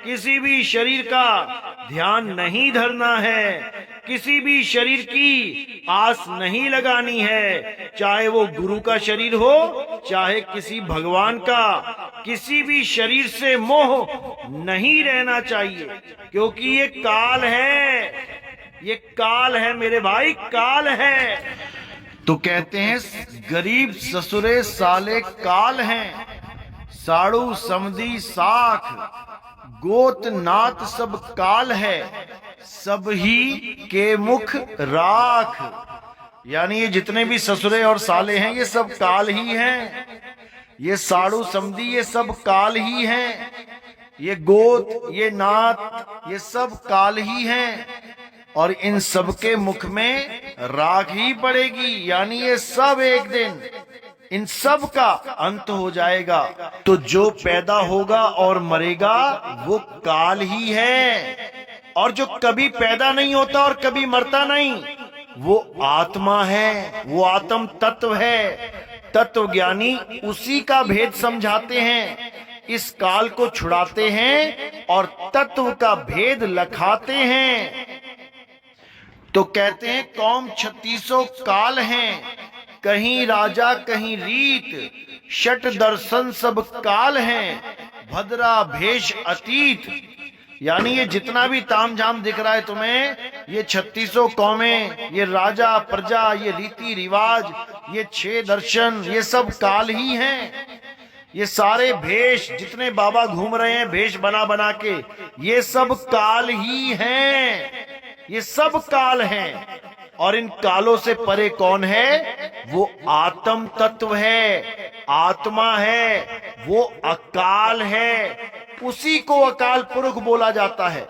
किसी भी शरीर का ध्यान नहीं धरना है, किसी भी शरीर की आस नहीं लगानी है, चाहे वो गुरु का शरीर हो चाहे किसी भगवान का। किसी भी शरीर से मोह नहीं रहना चाहिए, क्योंकि ये काल है, ये काल है मेरे भाई, काल है। तो कहते हैं गरीब ससुरे साले काल हैं, साड़ू समधी साख, गोत नात सब काल है, सब ही के मुख राख। यानी ये जितने भी ससुरे और साले हैं ये सब काल ही हैं, ये साड़ू समधी ये सब काल ही हैं, ये गोत ये नात ये सब काल ही हैं, और इन सब के मुख में राख ही पड़ेगी। यानी ये सब एक दिन इन सब का अंत हो जाएगा। तो जो पैदा होगा और मरेगा वो काल ही है, और जो कभी पैदा नहीं होता और कभी मरता नहीं वो आत्मा है, वो आत्म तत्व है। तत्व ज्ञानी उसी का भेद समझाते हैं, इस काल को छुड़ाते हैं और तत्व का भेद लखाते हैं। तो कहते हैं कौम 36 काल हैं, कहीं राजा कहीं रीत, शट दर्शन सब काल हैं, भद्रा भेष अतीत। यानी ये जितना भी तामझाम दिख रहा है तुम्हें, ये 36 कौमें, ये राजा प्रजा, ये रीति रिवाज, ये 6 दर्शन, ये सब काल ही हैं। ये सारे भेष जितने बाबा घूम रहे हैं भेष बना बना के, ये सब काल ही हैं, ये सब काल हैं। और इन कालों से परे कौन है? वो आत्म तत्व है, आत्मा है, वो अकाल है। उसी को अकाल पुरुष बोला जाता है।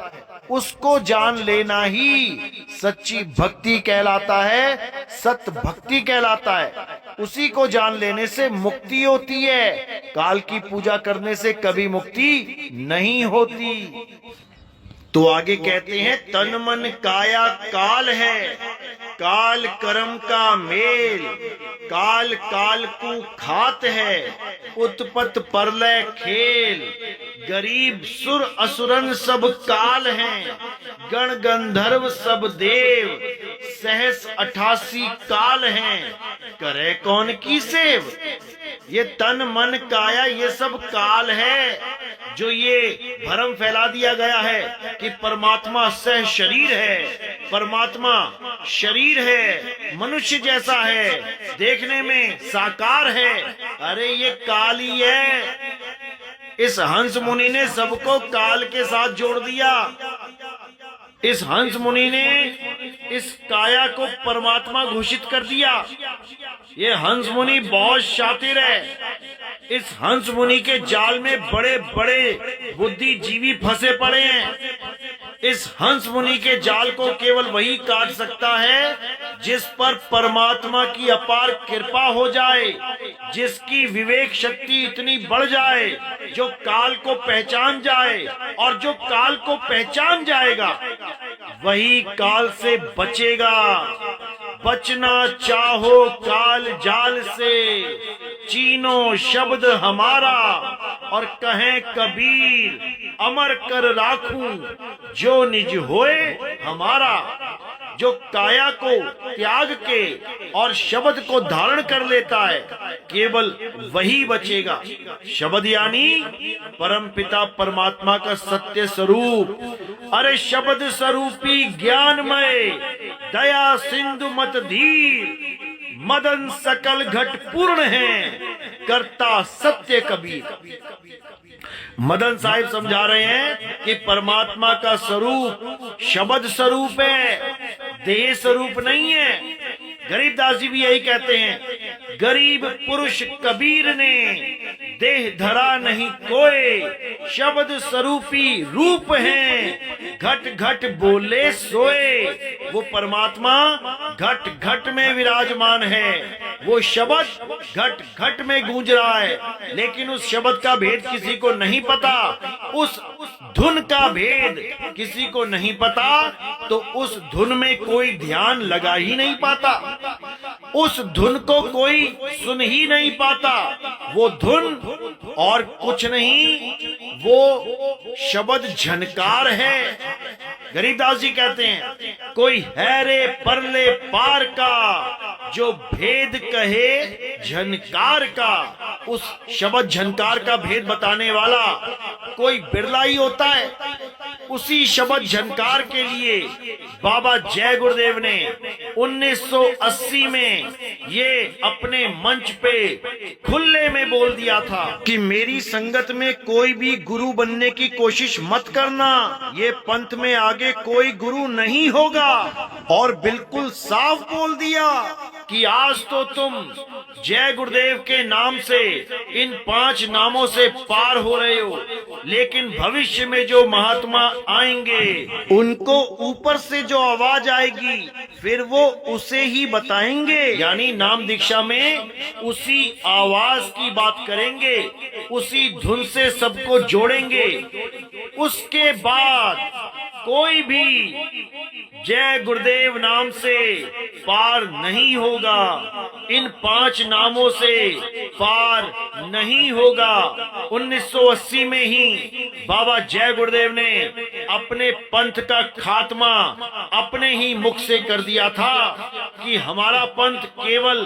उसको जान लेना ही सच्ची भक्ति कहलाता है, सत भक्ति कहलाता है। उसी को जान लेने से मुक्ति होती है, काल की पूजा करने से कभी मुक्ति नहीं होती। तो आगे कहते हैं तन मन काया काल है, काल कर्म का मेल, काल काल को खात है, उत्पत परलय खेल। गरीब सुर असुरन सब काल हैं, गण गंधर्व सब देव, सहस 88 काल हैं, करे कौन की सेव। ये तन मन काया ये सब काल है। जो ये भ्रम फैला दिया गया है कि परमात्मा सह शरीर है, परमात्मा शरीर है, मनुष्य जैसा है, देखने में साकार है, अरे ये काल ही है। इस हंस मुनि ने सबको काल के साथ जोड़ दिया। इस हंस मुनि ने इस काया को परमात्मा घोषित कर दिया। ये हंस मुनि बहुत शातिर है। इस हंस मुनि के जाल में बड़े बड़े बुद्धिजीवी फंसे पड़े हैं। इस हंस मुनि के जाल को केवल वही काट सकता है जिस पर परमात्मा की अपार कृपा हो जाए, जिसकी विवेक शक्ति इतनी बढ़ जाए, जो काल को पहचान जाए, और जो काल को पहचान जाएगा वही काल से बचेगा। बचना चाहो काल जाल से, चीनो शब्द हमारा, और कहें कबीर अमर कर राखूं जो निज होए हमारा। जो काया को त्याग के और शब्द को धारण कर लेता है केवल वही बचेगा। शब्द यानी परमपिता परमात्मा का सत्य स्वरूप। अरे शब्द स्वरूपी ज्ञानमय दया सिंधु मत धीर, मदन सकल घट पूर्ण है, करता सत्य कबीर। मदन साहिब समझा रहे हैं कि परमात्मा का स्वरूप शब्द स्वरूप है, देह स्वरूप नहीं है। गरीबदास जी भी यही कहते हैं, गरीब पुरुष कबीर ने देह धरा नहीं कोई, शब्द स्वरूपी रूप है, घट घट बोले सोए। वो परमात्मा घट घट में विराजमान है, वो शब्द घट घट में गूंज रहा है, लेकिन उस शब्द का भेद किसी को नहीं पता, उस धुन का भेद किसी को नहीं पता, तो उस धुन में कोई ध्यान लगा ही नहीं पाता, उस धुन को कोई सुन ही नहीं पाता। वो धुन और कुछ नहीं, वो शब्द झनकार है। गरीबदास जी कहते हैं, कोई है रे परले पार का, जो भेद कहे झनकार का। उस शब्द झनकार का भेद बताने वाला कोई बिरला ही होता है। उसी शब्द झनकार के लिए बाबा जय गुरुदेव ने 1980 में ये अपने मंच पे खुले में बोल दिया था कि मेरी संगत में कोई भी गुरु बनने की कोशिश मत करना, ये पंथ में आगे कोई गुरु नहीं होगा। और बिल्कुल साफ बोल दिया कि आज तो तुम जय गुरुदेव के नाम से, इन 5 नामों से पार हो रहे हो, लेकिन भविष्य में जो महात्मा आएंगे उनको ऊपर से जो आवाज आएगी फिर वो उसे ही बताएंगे। यानी नाम दीक्षा में उसी आवाज की बात करेंगे, उसी धुन से सबको जोड़ेंगे। उसके बाद कोई भी जय गुरुदेव नाम से पार नहीं होगा, इन 5 नामों से पार नहीं होगा। 1980 में ही बाबा जय गुरुदेव ने अपने पंथ का खात्मा अपने ही मुख से कर दिया था कि हमारा पंथ केवल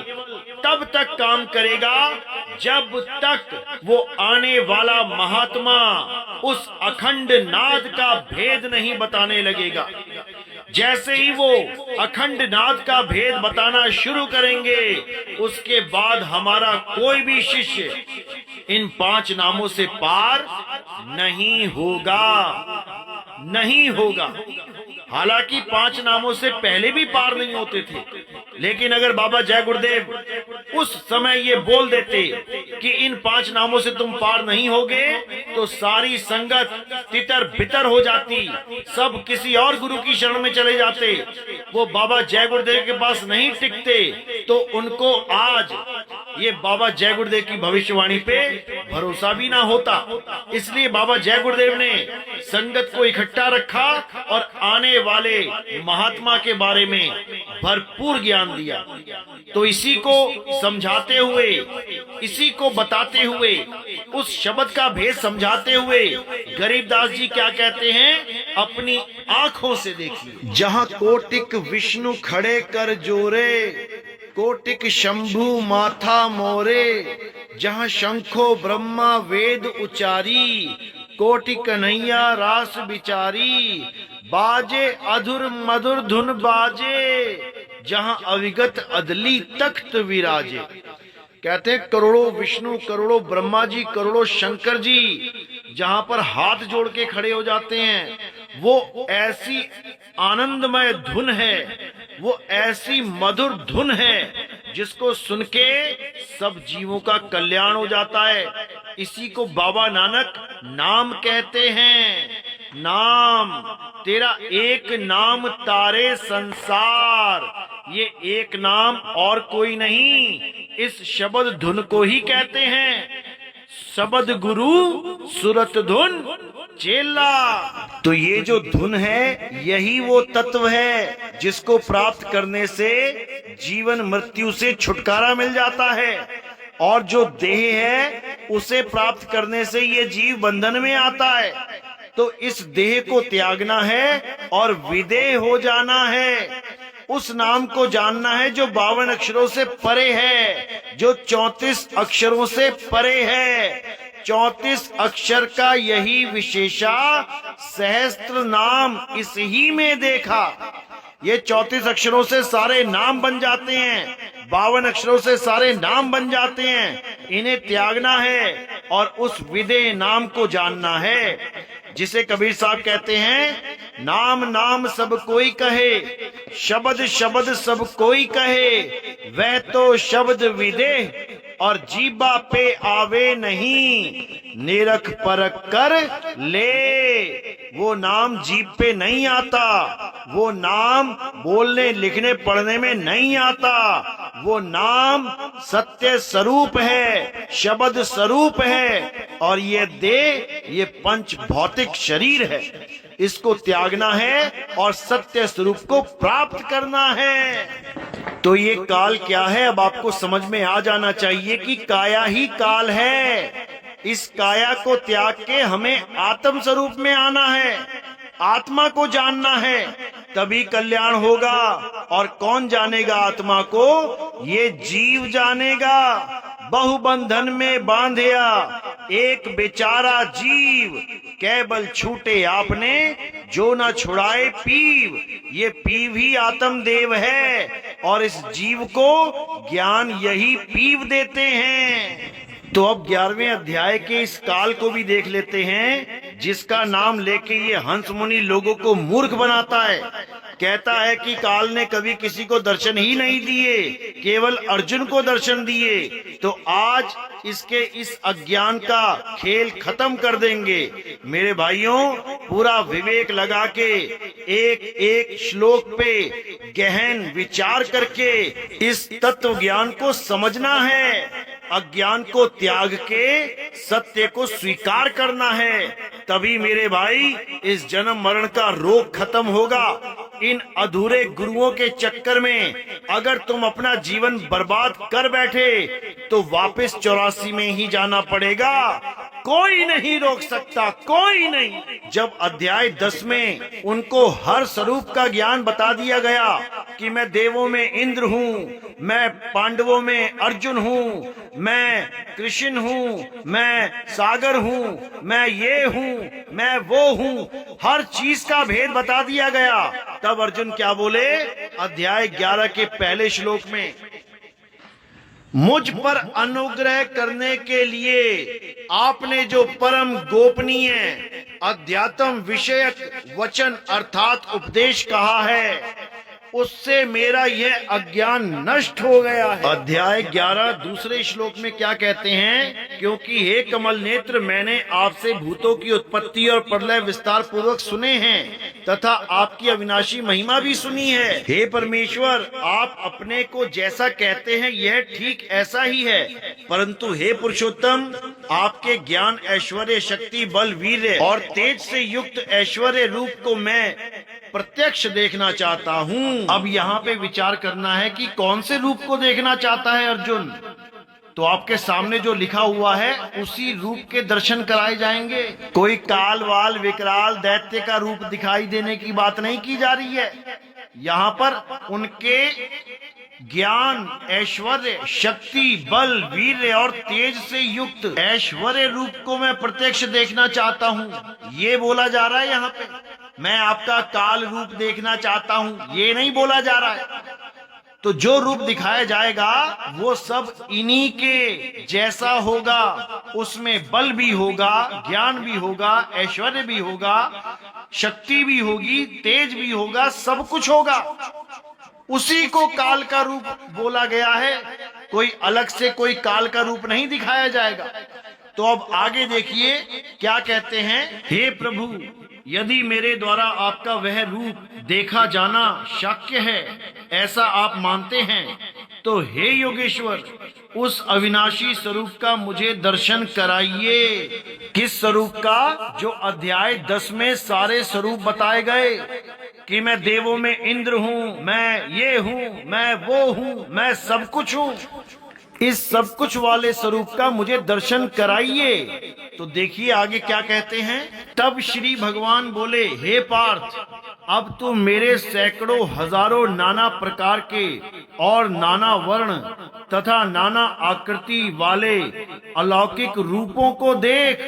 तब तक काम करेगा जब तक वो आने वाला महात्मा उस अखंड नाद का भेद नहीं बताने लगेगा। जैसे ही वो अखंड नाद का भेद बताना शुरू करेंगे, उसके बाद हमारा कोई भी शिष्य इन 5 नामों से पार नहीं होगा, नहीं होगा। हालांकि 5 नामों से पहले भी पार नहीं होते थे, लेकिन अगर बाबा जय गुरुदेव उस समय ये बोल देते कि इन 5 नामों से तुम पार नहीं होगे, तो सारी संगत तितर बितर हो जाती, सब किसी और गुरु की शरण में चले जाते, वो बाबा जय गुरुदेव के पास नहीं टिकते, तो उनको आज ये बाबा जय गुरुदेव की भविष्यवाणी पे भरोसा भी ना होता। इसलिए बाबा जय गुरुदेव ने संगत को इकट्ठा रखा और आने वाले महात्मा के बारे में भरपूर ज्ञान दिया। तो इसी को समझाते हुए, इसी को बताते हुए, उस शब्द का भेद समझाते हुए गरीबदास जी क्या कहते हैं, अपनी आंखों से देखिए। जहाँ कोटिक विष्णु खड़े कर जोरे, कोटिक शंभु माथा मोरे, जहाँ शंखो ब्रह्मा वेद उचारी, कोटि कन्हैया रास बिचारी, बाजे अधुर मधुर धुन बाजे, जहाँ अविगत अदली तख्त विराजे। कहते हैं करोड़ों विष्णु, करोड़ों ब्रह्मा जी, करोड़ों शंकर जी जहाँ पर हाथ जोड़ के खड़े हो जाते हैं, वो ऐसी आनंदमय धुन है, वो ऐसी मधुर धुन है जिसको सुन के सब जीवों का कल्याण हो जाता है। इसी को बाबा नानक नाम कहते हैं। नाम तेरा एक नाम तारे संसार, ये एक नाम और कोई नहीं, इस शब्द धुन को ही कहते हैं। शब्द गुरु सुरत धुन चेला। तो ये जो धुन है यही वो तत्व है जिसको प्राप्त करने से जीवन मृत्यु से छुटकारा मिल जाता है, और जो देह है उसे प्राप्त करने से ये जीव बंधन में आता है। तो इस देह को त्यागना है और विदेह हो जाना है, उस नाम को जानना है जो 52 अक्षरों से परे है, जो 34 अक्षरों से परे है। 34 अक्षर का यही विशेषा, सहस्त्र नाम इस ही में देखा। ये 34 अक्षरों से सारे नाम बन जाते हैं, 52 अक्षरों से सारे नाम बन जाते हैं। इन्हें त्यागना है और उस विदेह नाम को जानना है, जिसे कबीर साहब कहते हैं, नाम नाम सब कोई कहे, शब्द शब्द सब कोई कहे, वह तो शब्द विदेह और जीबा पे आवे नहीं, निरख परख कर ले। वो नाम जीभ पे नहीं आता, वो नाम बोलने लिखने पढ़ने में नहीं आता, वो नाम सत्य स्वरूप है, शब्द स्वरूप है। और ये देह, ये पंच भौतिक शरीर है, इसको त्यागना है और सत्य स्वरूप को प्राप्त करना है। तो ये काल क्या है, अब आपको समझ में आ जाना चाहिए कि काया ही काल है। इस काया को त्याग के हमें आत्म स्वरूप में आना है, आत्मा को जानना है, तभी कल्याण होगा। और कौन जानेगा आत्मा को? ये जीव जानेगा। बहुबंधन में बांधिया एक बेचारा जीव, केवल छूटे आपने जो न छुड़ाए पीव। ये पीव ही आत्मदेव है और इस जीव को ज्ञान यही पीव देते हैं। तो अब 11वें अध्याय के इस काल को भी देख लेते हैं, जिसका नाम लेके ये हंस मुनि लोगों को मूर्ख बनाता है। कहता है कि काल ने कभी किसी को दर्शन ही नहीं दिए, केवल अर्जुन को दर्शन दिए। तो आज इसके इस अज्ञान का खेल खत्म कर देंगे। मेरे भाइयों, पूरा विवेक लगा के एक एक श्लोक पे गहन विचार करके इस तत्व ज्ञान को समझना है। अज्ञान को त्याग के सत्य को स्वीकार करना है, तभी मेरे भाई इस जन्म मरण का रोग खत्म होगा। इन अधूरे गुरुओं के चक्कर में अगर तुम अपना जीवन बर्बाद कर बैठे तो वापस 84 में ही जाना पड़ेगा। कोई नहीं रोक सकता, कोई नहीं। जब अध्याय 10 में उनको हर स्वरूप का ज्ञान बता दिया गया कि मैं देवों में इंद्र हूँ, मैं पांडवों में अर्जुन हूँ, मैं कृष्ण हूँ, मैं सागर हूँ, मैं ये हूँ, मैं वो हूँ, हर चीज का भेद बता दिया गया, तब अर्जुन क्या बोले? अध्याय 11 के पहले श्लोक में, मुझ पर अनुग्रह करने के लिए आपने जो परम गोपनीय अध्यात्म विषयक वचन अर्थात उपदेश कहा है, उससे मेरा यह अज्ञान नष्ट हो गया है। अध्याय 11 दूसरे श्लोक में क्या कहते हैं? क्योंकि हे कमल नेत्र, मैंने आपसे भूतों की उत्पत्ति और प्रलय विस्तार पूर्वक सुने हैं तथा आपकी अविनाशी महिमा भी सुनी है। हे परमेश्वर, आप अपने को जैसा कहते हैं यह ठीक ऐसा ही है, परंतु हे पुरुषोत्तम, आपके ज्ञान, ऐश्वर्य, शक्ति, बल, वीर्य और तेज से युक्त ऐश्वर्य रूप को मैं प्रत्यक्ष देखना चाहता हूँ। अब यहाँ पे विचार करना है कि कौन से रूप को देखना चाहता है अर्जुन। तो आपके सामने जो लिखा हुआ है उसी रूप के दर्शन कराए जाएंगे। कोई काल वाल विकराल दैत्य का रूप दिखाई देने की बात नहीं की जा रही है। यहाँ पर उनके ज्ञान, ऐश्वर्य, शक्ति, बल, वीर्य और तेज से युक्त ऐश्वर्य रूप को मैं प्रत्यक्ष देखना चाहता हूँ, ये बोला जा रहा है यहाँ पे। मैं आपका काल रूप देखना चाहता हूँ, ये नहीं बोला जा रहा है। तो जो रूप दिखाया जाएगा वो सब इन्हीं के जैसा होगा। उसमें बल भी होगा, ज्ञान भी होगा, ऐश्वर्य भी होगा, शक्ति भी होगी, तेज भी होगा, सब कुछ होगा। उसी को काल का रूप बोला गया है। कोई अलग से कोई काल का रूप नहीं दिखाया जाएगा। तो अब आगे देखिए क्या कहते हैं। हे प्रभु, यदि मेरे द्वारा आपका वह रूप देखा जाना शक्य है, ऐसा आप मानते हैं, तो हे योगेश्वर, उस अविनाशी स्वरूप का मुझे दर्शन कराइए। किस स्वरूप का? जो अध्याय 10 में सारे स्वरूप बताए गए कि मैं देवों में इंद्र हूँ, मैं ये हूँ, मैं वो हूँ, मैं सब कुछ हूँ। इस सब कुछ वाले स्वरूप का मुझे दर्शन कराइए। तो देखिए आगे क्या कहते हैं। तब श्री भगवान बोले, हे पार्थ, अब तुम मेरे सैकड़ों हजारों नाना प्रकार के और नाना वर्ण तथा नाना आकृति वाले अलौकिक रूपों को देख।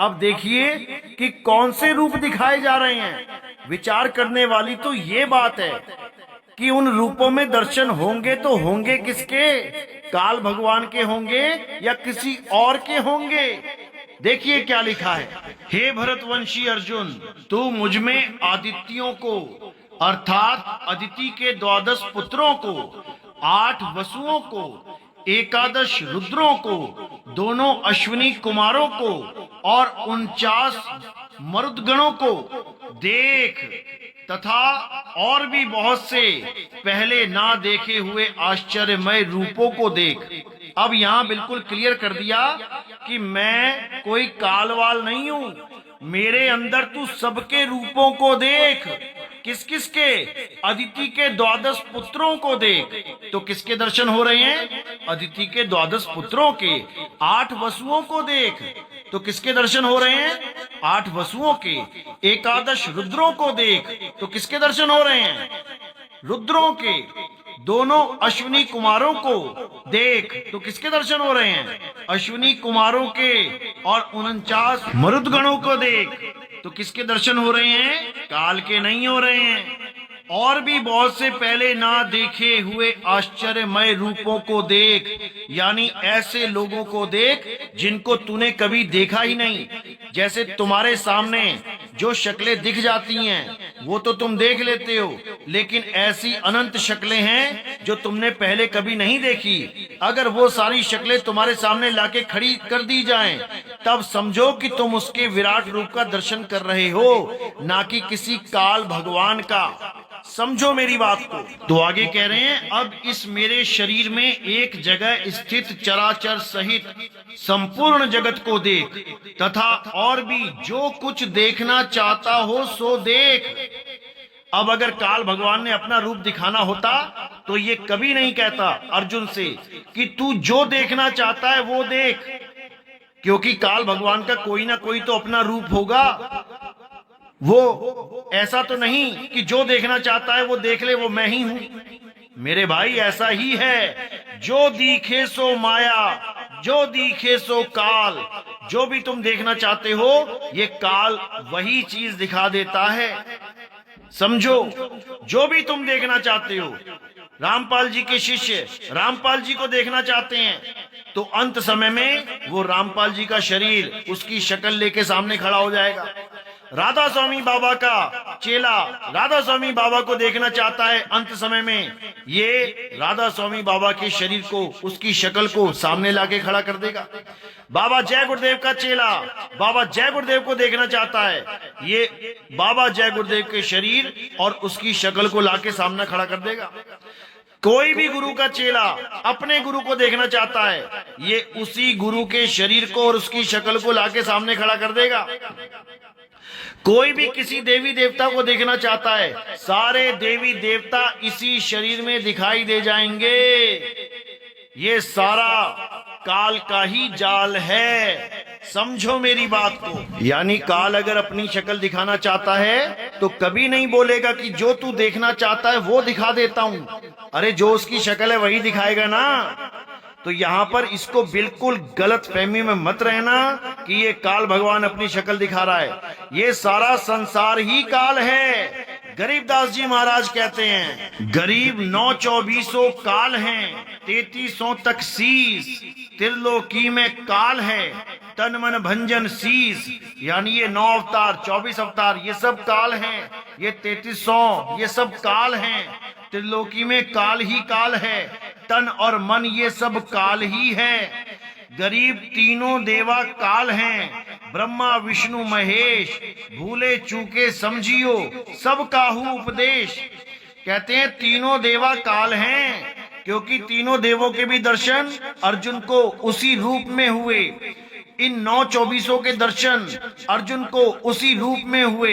अब देखिए कि कौन से रूप दिखाए जा रहे हैं। विचार करने वाली तो ये बात है कि उन रूपों में दर्शन होंगे तो होंगे किसके? काल भगवान के होंगे या किसी और के होंगे? देखिए क्या लिखा है। हे भरतवंशी अर्जुन, तू मुझ में आदित्यों को अर्थात अदिति के 12 पुत्रों को, 8 वसुओं को, 11 रुद्रों को, दोनों अश्विनी कुमारों को और 49 मरुदगणों को देख तथा और भी बहुत से पहले ना देखे हुए आश्चर्यमय रूपों को देख। अब यहां बिल्कुल क्लियर कर दिया कि मैं कोई कालवाल नहीं हूं, मेरे अंदर तू सबके रूपों को देख। किस किस के? अदिति के 12 पुत्रों को देख। तो किसके दर्शन हो रहे हैं? अदिति के 12 पुत्रों के। 8 वसुओं को देख। तो किसके दर्शन हो रहे हैं? 8 वसुओं के। 11 रुद्रों को देख। तो किसके दर्शन हो रहे हैं? रुद्रों के। दोनों अश्विनी कुमारों को देख। तो किसके दर्शन हो रहे हैं? अश्विनी कुमारों के। और 49 मरुदगणों को देख। तो किसके दर्शन हो रहे हैं? काल के नहीं हो रहे हैं। और भी बहुत से पहले ना देखे हुए आश्चर्यमय रूपों को देख, यानी ऐसे लोगों को देख जिनको तूने कभी देखा ही नहीं। जैसे तुम्हारे सामने जो शक्लें दिख जाती हैं वो तो तुम देख लेते हो, लेकिन ऐसी अनंत शक्लें हैं जो तुमने पहले कभी नहीं देखी। अगर वो सारी शक्लें तुम्हारे सामने लाके खड़ी कर दी जाएं, तब समझो कि तुम उसके विराट रूप का दर्शन कर रहे हो, ना कि किसी काल भगवान का। समझो मेरी बात को। तो आगे कह रहे हैं, अब इस मेरे शरीर में एक जगह स्थित चराचर सहित संपूर्ण जगत को देख तथा और भी जो कुछ देखना चाहता हो सो देख। अब अगर काल भगवान ने अपना रूप दिखाना होता तो ये कभी नहीं कहता अर्जुन से कि तू जो देखना चाहता है वो देख, क्योंकि काल भगवान का कोई ना कोई तो अपना रूप होगा। वो ऐसा तो नहीं कि जो देखना चाहता है वो देख ले, वो मैं ही हूं। मेरे भाई ऐसा ही है, जो दिखे सो माया, जो दिखे सो काल। जो भी तुम देखना चाहते हो ये काल वही चीज दिखा देता है। समझो, जो भी तुम देखना चाहते हो, रामपाल जी के शिष्य रामपाल जी को देखना चाहते हैं तो अंत समय में वो रामपाल जी का शरीर उसकी शक्ल लेके सामने खड़ा हो जाएगा। राधा स्वामी बाबा का चेला राधा स्वामी बाबा को देखना चाहता है, अंत समय में ये राधा स्वामी बाबा के शरीर को, उसकी शक्ल को सामने लाके खड़ा कर देगा। बाबा जय गुरुदेव का चेला बाबा जय गुरुदेव को देखना चाहता है, ये बाबा जय गुरुदेव के शरीर और उसकी शक्ल को लाके सामने खड़ा कर देगा। कोई भी गुरु का चेला अपने गुरु को देखना चाहता है, ये उसी गुरु के शरीर को और उसकी शक्ल को लाके सामने खड़ा कर देगा। कोई भी किसी देवी देवता को देखना चाहता है, सारे देवी देवता इसी शरीर में दिखाई दे जाएंगे। ये सारा काल का ही जाल है। समझो मेरी बात को। यानी काल अगर अपनी शक्ल दिखाना चाहता है तो कभी नहीं बोलेगा कि जो तू देखना चाहता है वो दिखा देता हूं। अरे जो उसकी शक्ल है वही दिखाएगा ना। तो यहाँ पर इसको बिल्कुल गलत फहमी में मत रहना कि ये काल भगवान अपनी शक्ल दिखा रहा है। ये सारा संसार ही काल है। गरीबदास जी महाराज कहते हैं, गरीब 924 काल हैं, 3300 तक शीस, त्रिलोकी में काल है, तन मन भंजन शीस। यानी ये 9 अवतार 24 अवतार ये सब काल हैं, ये 3300 ये सब काल हैं। त्रिलोकी में काल ही काल है, तन और मन ये सब काल ही है। गरीब तीनों देवा काल हैं, ब्रह्मा विष्णु महेश, भूले चूके समझियो सब काहू उपदेश। कहते हैं तीनों देवा काल हैं, क्योंकि तीनों देवों के भी दर्शन अर्जुन को उसी रूप में हुए। इन 924 के दर्शन अर्जुन को उसी रूप में हुए।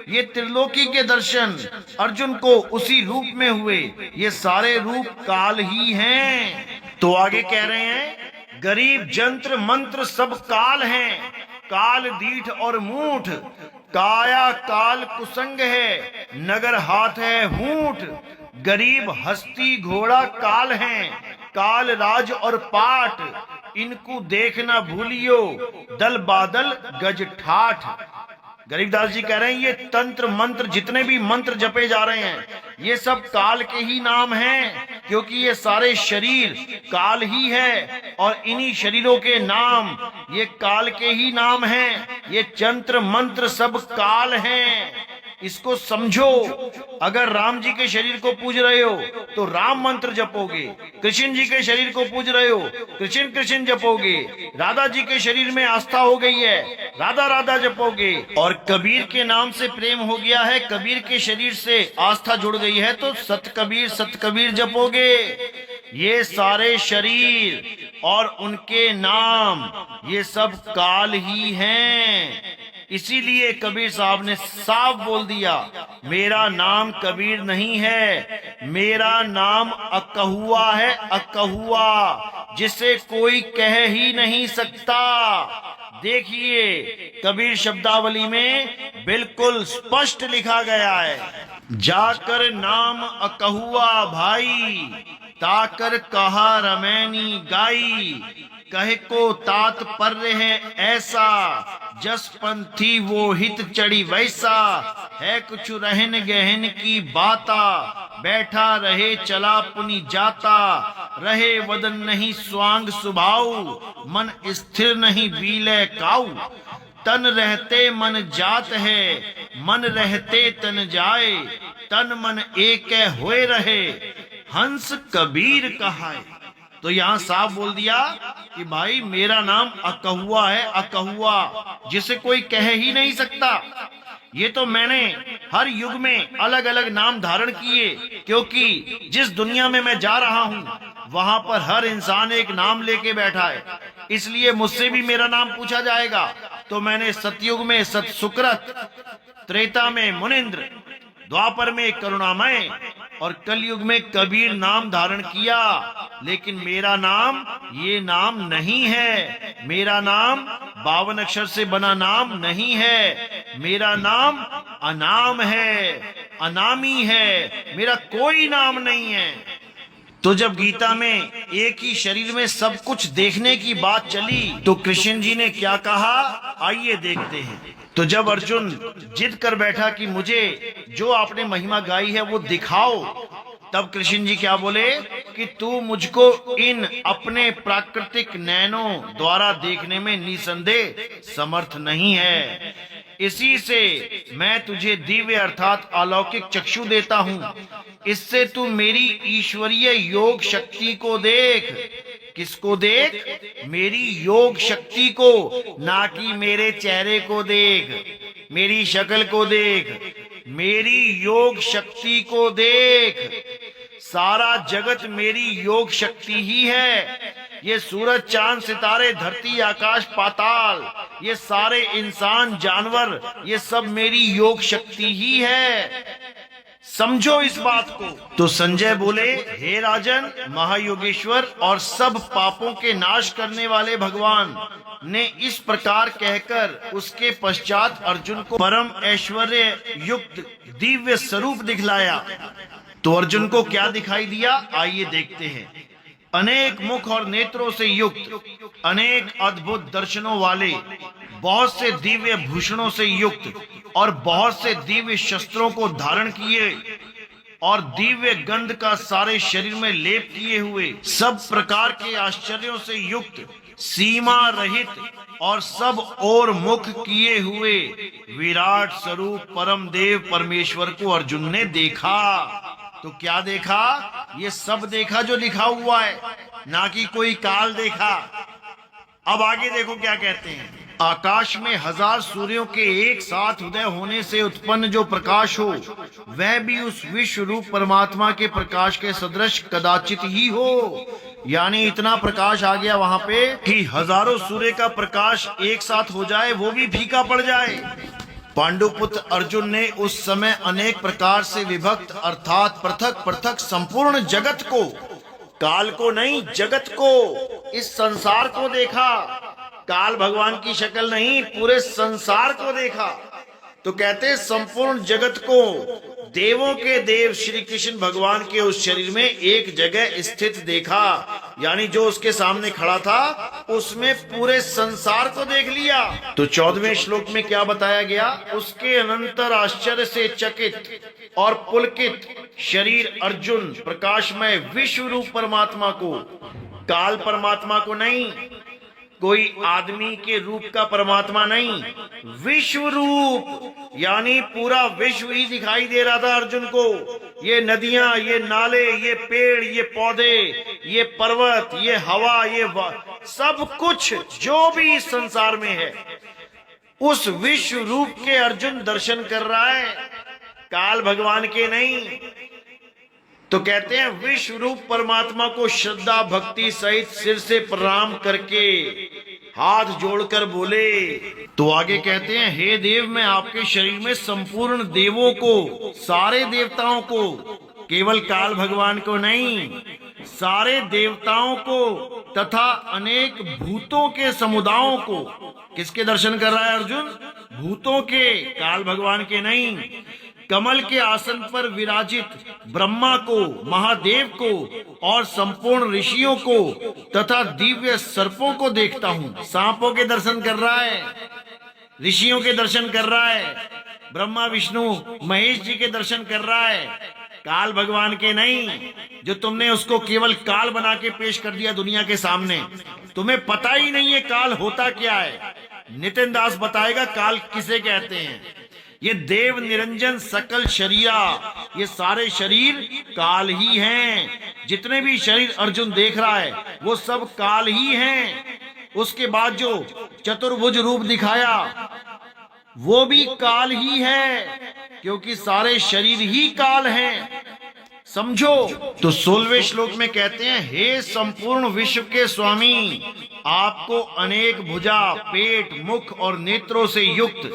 ये त्रिलोकी के दर्शन अर्जुन को उसी रूप में हुए। ये सारे रूप काल ही हैं। तो आगे कह रहे हैं, गरीब जंत्र मंत्र सब काल हैं, काल दीठ और मूठ, काया काल कुसंग है, नगर हाथ है हूठ। गरीब हस्ती घोड़ा काल हैं, काल राज और पाट, इनको देखना भूलियो दल बादल गज ठाठ। गरीबदास जी कह रहे हैं ये तंत्र मंत्र जितने भी मंत्र जपे जा रहे हैं ये सब काल के ही नाम हैं, क्योंकि ये सारे शरीर काल ही है और इन्हीं शरीरों के नाम ये काल के ही नाम हैं। ये तंत्र मंत्र सब काल हैं। इसको समझो। अगर राम जी के शरीर को पूज रहे हो तो राम मंत्र जपोगे, कृष्ण जी के शरीर को पूज रहे हो कृष्ण कृष्ण जपोगे, राधा जी के शरीर में आस्था हो गई है राधा राधा जपोगे, और कबीर के नाम से प्रेम हो गया है, कबीर के शरीर से आस्था जुड़ गई है तो सत कबीर जपोगे। ये सारे शरीर और उनके नाम ये सब काल ही हैं। इसीलिए कबीर साहब ने साफ बोल दिया, मेरा नाम कबीर नहीं है, मेरा नाम अकहुआ है, अकहुआ, जिसे कोई कह ही नहीं सकता। देखिए कबीर शब्दावली में बिल्कुल स्पष्ट लिखा गया है, जाकर नाम अकहुआ भाई, ताकर कहा रमैनी गाई, कहे को तात्पर्य है ऐसा, जस पंथी वो हित चढ़ी वैसा, है कुछ रहन गहन की बाता, बैठा रहे चला पुनि जाता, रहे वदन नहीं स्वांग सुभाऊ, मन स्थिर नहीं बीले काऊ, तन रहते मन जात है, मन रहते तन जाए, तन मन एक होए रहे, हंस कबीर कहाए। तो यहाँ साफ बोल दिया कि भाई मेरा नाम अकहुआ है, अकहुआ, जिसे कोई कह ही नहीं सकता। ये तो मैंने हर युग में अलग अलग नाम धारण किए, क्योंकि जिस दुनिया में मैं जा रहा हूँ वहां पर हर इंसान एक नाम लेके बैठा है, इसलिए मुझसे भी मेरा नाम पूछा जाएगा। तो मैंने सतयुग में सत सुकृत, त्रेता में मुनिंद्र, द्वापर में करुणामय और कलयुग में कबीर नाम धारण किया, लेकिन मेरा नाम ये नाम नहीं है, मेरा नाम 52 अक्षर से बना नाम नहीं है, मेरा नाम अनाम है, अनामी है, मेरा कोई नाम नहीं है। तो जब गीता में एक ही शरीर में सब कुछ देखने की बात चली तो कृष्ण जी ने क्या कहा, आइए देखते हैं। तो जब अर्जुन जिद कर बैठा कि मुझे जो आपने महिमा गाई है वो दिखाओ, तब कृष्ण जी क्या बोले कि तू मुझको इन अपने प्राकृतिक नैनों द्वारा देखने में निसंदेह समर्थ नहीं है, इसी से मैं तुझे दिव्य अर्थात अलौकिक चक्षु देता हूँ, इससे तू मेरी ईश्वरीय योग शक्ति को देख। किसको देख? मेरी योग शक्ति को, ना कि मेरे चेहरे को देख, मेरी शक्ल को देख, मेरी योग शक्ति को देख। सारा जगत मेरी योग शक्ति ही है। ये सूरज चांद सितारे धरती आकाश पाताल, ये सारे इंसान जानवर, ये सब मेरी योग शक्ति ही है। समझो इस बात को। तो संजय बोले, हे राजन, महायोगेश्वर और सब पापों के नाश करने वाले भगवान ने इस प्रकार कहकर उसके पश्चात अर्जुन को परम ऐश्वर्य युक्त दिव्य स्वरूप दिखलाया। तो अर्जुन को क्या दिखाई दिया, आइए देखते हैं। अनेक मुख और नेत्रों से युक्त, अनेक अद्भुत दर्शनों वाले, बहुत से दिव्य भूषणों से युक्त और बहुत से दिव्य शस्त्रों को धारण किए और दिव्य गंध का सारे शरीर में लेप किए हुए, सब प्रकार के आश्चर्यों से युक्त, सीमा रहित और सब और मुख किए हुए विराट स्वरूप परम देव परमेश्वर को अर्जुन ने देखा। तो क्या देखा? ये सब देखा जो लिखा हुआ है, ना कि कोई काल देखा। अब आगे देखो क्या कहते हैं। आकाश में 1000 सूर्यों के एक साथ उदय होने से उत्पन्न जो प्रकाश हो, वह भी उस विश्व रूप परमात्मा के प्रकाश के सदृश कदाचित ही हो। यानी इतना प्रकाश आ गया वहां पे कि हजारों सूर्य का प्रकाश एक साथ हो जाए, वो भी फीका पड़ जाए। पांडुपुत्र अर्जुन ने उस समय अनेक प्रकार से विभक्त अर्थात पृथक पृथक संपूर्ण जगत को, काल को नहीं, जगत को, इस संसार को देखा। काल भगवान की शक्ल नहीं, पूरे संसार को देखा। तो कहते संपूर्ण जगत को देवों के देव श्री कृष्ण भगवान के उस शरीर में एक जगह स्थित देखा। यानी जो उसके सामने खड़ा था उसमें पूरे संसार को देख लिया। तो 14वें श्लोक में क्या बताया गया, उसके अनंतर आश्चर्य से चकित और पुलकित शरीर अर्जुन प्रकाशमय विश्व रूप परमात्मा को, काल परमात्मा को नहीं, कोई आदमी के रूप का परमात्मा नहीं, विश्व रूप, यानी पूरा विश्व ही दिखाई दे रहा था अर्जुन को। ये नदियां, ये नाले, ये पेड़, ये पौधे, ये पर्वत, ये हवा, सब कुछ जो भी इस संसार में है, उस विश्व रूप के अर्जुन दर्शन कर रहा है, काल भगवान के नहीं। तो कहते हैं विश्व रूप परमात्मा को श्रद्धा भक्ति सहित सिर से प्रणाम करके हाथ जोड़कर बोले। तो आगे कहते हैं, हे देव, मैं आपके शरीर में संपूर्ण देवों को, सारे देवताओं को, केवल काल भगवान को नहीं, सारे देवताओं को तथा अनेक भूतों के समुदायों को, किसके दर्शन कर रहा है अर्जुन? भूतों के, काल भगवान के नहीं। कमल के आसन पर विराजित ब्रह्मा को, महादेव को और संपूर्ण ऋषियों को तथा दिव्य सर्पों को देखता हूँ। सांपों के दर्शन कर रहा है, ऋषियों के दर्शन कर रहा है, ब्रह्मा विष्णु महेश जी के दर्शन कर रहा है, काल भगवान के नहीं, जो तुमने उसको केवल काल बना के पेश कर दिया दुनिया के सामने। तुम्हें पता ही नहीं है काल होता क्या है। नितिन दास बताएगा काल किसे कहते हैं। ये देव निरंजन सकल शरीरा, ये सारे शरीर काल ही हैं। जितने भी शरीर अर्जुन देख रहा है वो सब काल ही हैं। उसके बाद जो चतुर्भुज रूप दिखाया वो भी काल ही है, क्योंकि सारे शरीर ही काल हैं। समझो। तो 16वें श्लोक में कहते हैं, हे संपूर्ण विश्व के स्वामी, आपको अनेक भुजा, पेट, मुख और नेत्रों से युक्त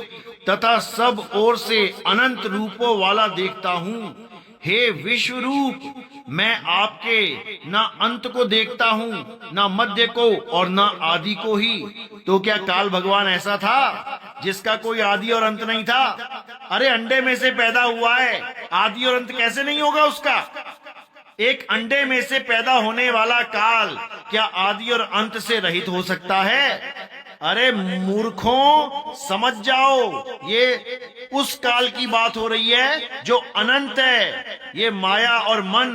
तथा सब ओर से अनंत रूपों वाला देखता हूँ। हे विश्व रूप, मैं आपके ना अंत को देखता हूँ, ना मध्य को और ना आदि को ही। तो क्या काल भगवान ऐसा था जिसका कोई आदि और अंत नहीं था? अरे अंडे में से पैदा हुआ है, आदि और अंत कैसे नहीं होगा उसका? एक अंडे में से पैदा होने वाला काल क्या आदि और अंत से रहित हो सकता है? अरे मूर्खों, समझ जाओ, ये उस काल की बात हो रही है जो अनंत है। ये माया और मन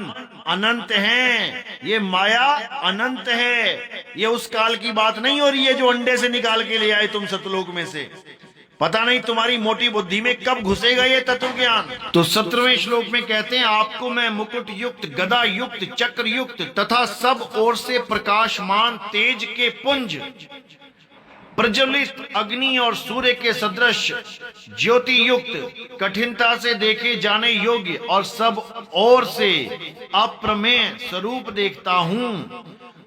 अनंत हैं, ये माया अनंत है। ये उस काल की बात नहीं हो रही है जो अंडे से निकाल के ले आए तुम सतलोक में से। पता नहीं तुम्हारी मोटी बुद्धि में कब घुसेगा ये तत्व ज्ञान। तो 17वें श्लोक में कहते हैं, आपको मैं मुकुट युक्त, गदा युक्त, चक्र युक्त तथा सब ओर से प्रकाशमान तेज के पुंज, प्रज्वलित अग्नि और सूर्य के सदृश ज्योति युक्त, कठिनता से देखे जाने योग्य और सब ओर से अप्रमेय स्वरूप देखता हूँ।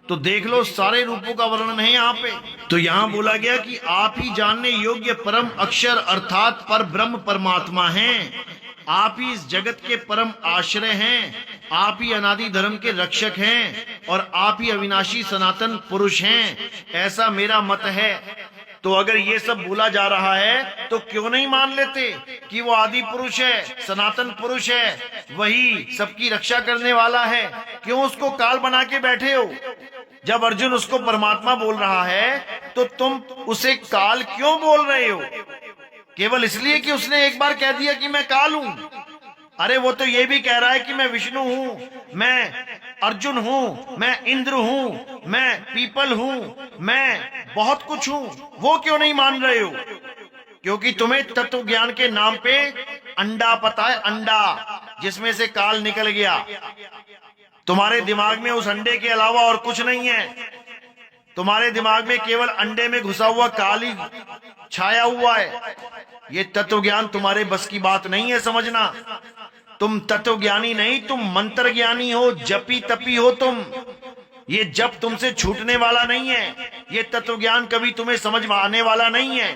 तो देख लो, सारे रूपों का वर्णन है यहाँ पे। तो यहाँ बोला गया कि आप ही जानने योग्य परम अक्षर अर्थात पर ब्रह्म परमात्मा हैं। आप ही इस जगत के परम आश्रय हैं, आप ही अनादि धर्म के रक्षक हैं और आप ही अविनाशी सनातन पुरुष हैं, ऐसा मेरा मत है। तो अगर ये सब बोला जा रहा है तो क्यों नहीं मान लेते कि वो आदि पुरुष है, सनातन पुरुष है, वही सबकी रक्षा करने वाला है? क्यों उसको काल बना के बैठे हो? जब अर्जुन उसको परमात्मा बोल रहा है तो तुम उसे काल क्यों बोल रहे हो? केवल इसलिए कि उसने एक बार कह दिया कि मैं काल हूं? अरे वो तो ये भी कह रहा है कि मैं विष्णु हूं, मैं अर्जुन हूं, मैं इंद्र हूं, मैं पीपल हूं, मैं बहुत कुछ हूं। वो क्यों नहीं मान रहे हो? क्योंकि तुम्हें तत्व ज्ञान के नाम पे अंडा पता है, अंडा जिसमें से काल निकल गया। तुम्हारे दिमाग में उस अंडे के अलावा और कुछ नहीं है। तुम्हारे दिमाग में केवल अंडे में घुसा हुआ काल ही छाया हुआ है। ये तत्व ज्ञान तुम्हारे बस की बात नहीं है समझना। तुम तत्व ज्ञानी नहीं, तुम मंत्र ज्ञानी हो, जपी तपी हो तुम। ये जप तुमसे छूटने वाला नहीं है, ये तत्व ज्ञान कभी तुम्हें समझ में आने वाला नहीं है।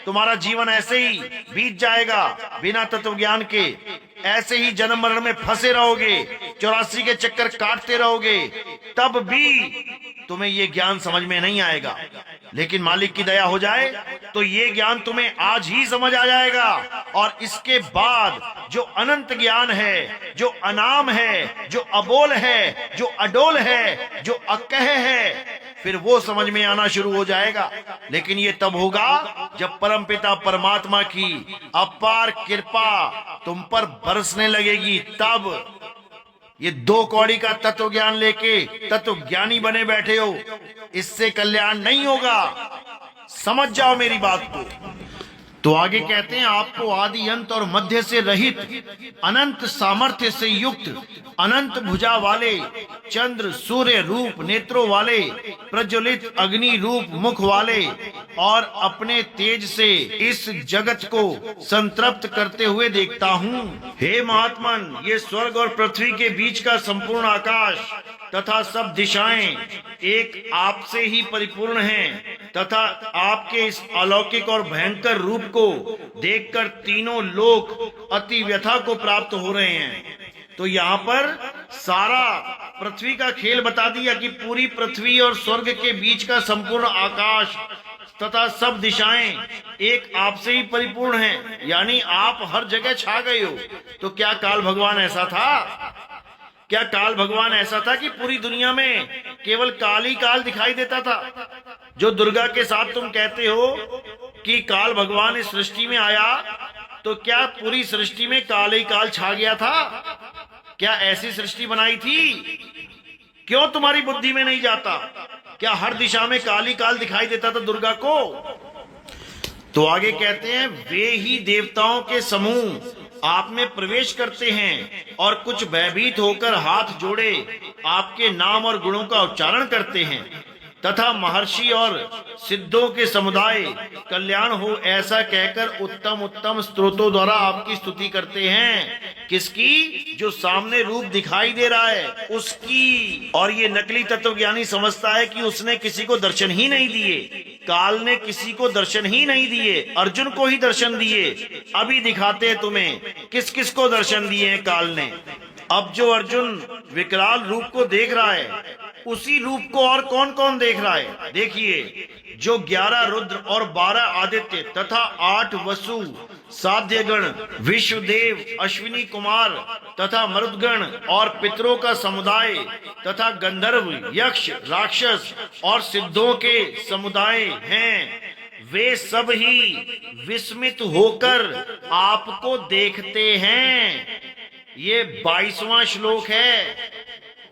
तुम्हारा जीवन ऐसे ही बीत जाएगा बिना तत्व ज्ञान के। ऐसे ही जन्म मरण में फंसे रहोगे, 84 के चक्कर काटते रहोगे, तब भी तुम्हें ये ज्ञान समझ में नहीं आएगा। लेकिन मालिक की दया हो जाए तो ये ज्ञान तुम्हें आज ही समझ आ जाएगा। और इसके बाद जो अनंत ज्ञान है, जो अनाम है, जो अबोल है, जो अडोल है, जो अकह है, फिर वो समझ में आना शुरू हो जाएगा। लेकिन ये तब होगा जब परमपिता परमात्मा की अपार कृपा तुम पर बरसने लगेगी। तब ये 2 कौड़ी का तत्व ज्ञान लेके तत्व ज्ञानी बने बैठे हो, इससे कल्याण नहीं होगा। समझ जाओ मेरी बात को। तो आगे कहते हैं, आपको आदि अंत और मध्य से रहित, अनंत सामर्थ्य से युक्त, अनंत भुजा वाले, चंद्र सूर्य रूप नेत्रों वाले, प्रज्वलित अग्नि रूप मुख वाले और अपने तेज से इस जगत को संतृप्त करते हुए देखता हूँ। हे महात्मन, ये स्वर्ग और पृथ्वी के बीच का संपूर्ण आकाश तथा सब दिशाएं एक आपसे ही परिपूर्ण हैं तथा आपके इस अलौकिक और भयंकर रूप को देखकर तीनों लोक अति व्यथा को प्राप्त हो रहे हैं। तो यहाँ पर सारा पृथ्वी का खेल बता दिया कि पूरी पृथ्वी और स्वर्ग के बीच का संपूर्ण आकाश तथा सब दिशाएं एक आपसे ही परिपूर्ण हैं, यानी आप हर जगह छा गए हो। तो क्या काल भगवान ऐसा था? क्या काल भगवान ऐसा था कि पूरी दुनिया में केवल काल ही काल दिखाई देता था? जो दुर्गा के साथ तुम कहते हो कि काल भगवान इस सृष्टि में आया, तो क्या पूरी सृष्टि में काल ही काल छा गया था? क्या ऐसी सृष्टि बनाई थी? क्यों तुम्हारी बुद्धि में नहीं जाता? क्या हर दिशा में काल ही काल दिखाई देता था दुर्गा को? तो आगे कहते हैं, वे ही देवताओं के समूह आप में प्रवेश करते हैं और कुछ भयभीत होकर हाथ जोड़े आपके नाम और गुणों का उच्चारण करते हैं तथा महर्षि और सिद्धों के समुदाय कल्याण हो ऐसा कहकर उत्तम उत्तम स्तोत्रों द्वारा आपकी स्तुति करते हैं। किसकी? जो सामने रूप दिखाई दे रहा है उसकी। और ये नकली तत्वज्ञानी समझता है कि उसने किसी को दर्शन ही नहीं दिए, काल ने किसी को दर्शन ही नहीं दिए, अर्जुन को ही दर्शन दिए। अभी दिखाते हैं तुम्हें किस किस को दर्शन दिए हैं काल ने। अब जो अर्जुन विकराल रूप को देख रहा है, उसी रूप को और कौन कौन देख रहा है? देखिए, जो 11 रुद्र और 12 आदित्य तथा 8 वसु, साध्यगण, विश्वदेव, अश्विनी कुमार तथा मरुदगण और पितरों का समुदाय तथा गंधर्व, यक्ष, राक्षस और सिद्धों के समुदाय हैं, वे सब ही विस्मित होकर आपको देखते हैं। ये 22वां श्लोक है,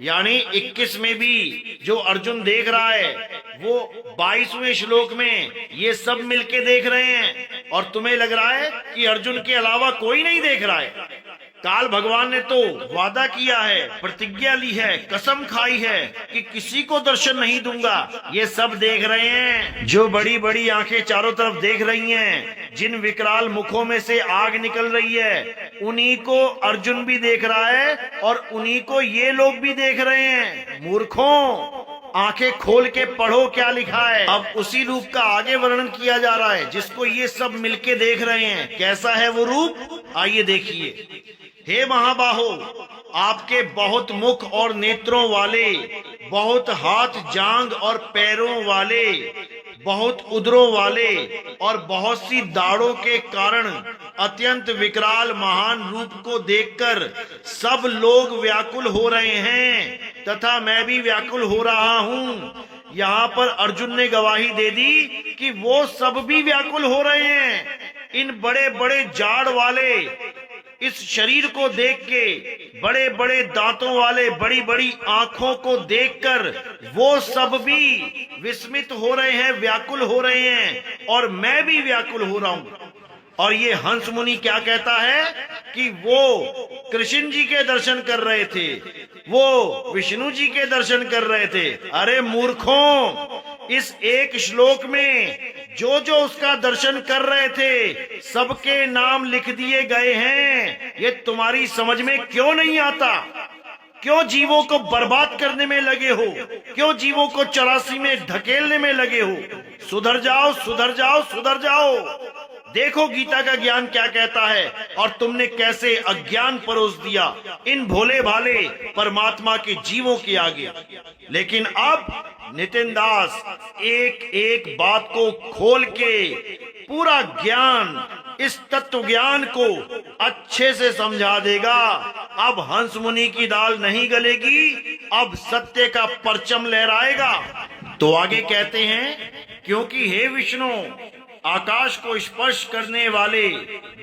यानी 21 में भी जो अर्जुन देख रहा है वो 22वें श्लोक में ये सब मिलके देख रहे हैं। और तुम्हें लग रहा है कि अर्जुन के अलावा कोई नहीं देख रहा है। काल भगवान ने तो वादा किया है, प्रतिज्ञा ली है, कसम खाई है कि किसी को दर्शन नहीं दूंगा। ये सब देख रहे हैं, जो बड़ी बड़ी आंखें चारों तरफ देख रही हैं, जिन विकराल मुखों में से आग निकल रही है, उन्हीं को अर्जुन भी देख रहा है और उन्हीं को ये लोग भी देख रहे हैं। मूर्खों, आंखें खोल के पढ़ो क्या लिखा है। अब उसी रूप का आगे वर्णन किया जा रहा है जिसको ये सब मिलके देख रहे हैं। कैसा है वो रूप? आइए देखिए। हे महाबाहो, आपके बहुत मुख और नेत्रों वाले, बहुत हाथ, जांग और पैरों वाले, बहुत उदरों वाले और बहुत सी दाढ़ों के कारण अत्यंत विकराल महान रूप को देखकर सब लोग व्याकुल हो रहे हैं तथा मैं भी व्याकुल हो रहा हूँ। यहाँ पर अर्जुन ने गवाही दे दी कि वो सब भी व्याकुल हो रहे हैं। इन बड़े बड़े जाड़ वाले इस शरीर को देख के, बड़े बड़े दांतों वाले, बड़ी बड़ी आंखों को देखकर वो सब भी विस्मित हो रहे हैं, व्याकुल हो रहे हैं और मैं भी व्याकुल हो रहा हूं। और ये हंस मुनि क्या कहता है कि वो कृष्ण जी के दर्शन कर रहे थे, वो विष्णु जी के दर्शन कर रहे थे। अरे मूर्खों, इस एक श्लोक में जो जो उसका दर्शन कर रहे थे सबके नाम लिख दिए गए हैं। ये तुम्हारी समझ में क्यों नहीं आता? क्यों जीवों को बर्बाद करने में लगे हो? क्यों जीवों को 84 में ढकेलने में लगे हो? सुधर जाओ, सुधर जाओ, सुधर जाओ। देखो गीता का ज्ञान क्या कहता है और तुमने कैसे अज्ञान परोस दिया इन भोले भाले परमात्मा के जीवों के आगे। लेकिन अब नितिन दास एक एक बात को खोल के पूरा ज्ञान, इस तत्व ज्ञान को अच्छे से समझा देगा। अब हंस मुनि की दाल नहीं गलेगी, अब सत्य का परचम लहराएगा। तो आगे कहते हैं, क्योंकि हे विष्णु, आकाश को स्पर्श करने वाले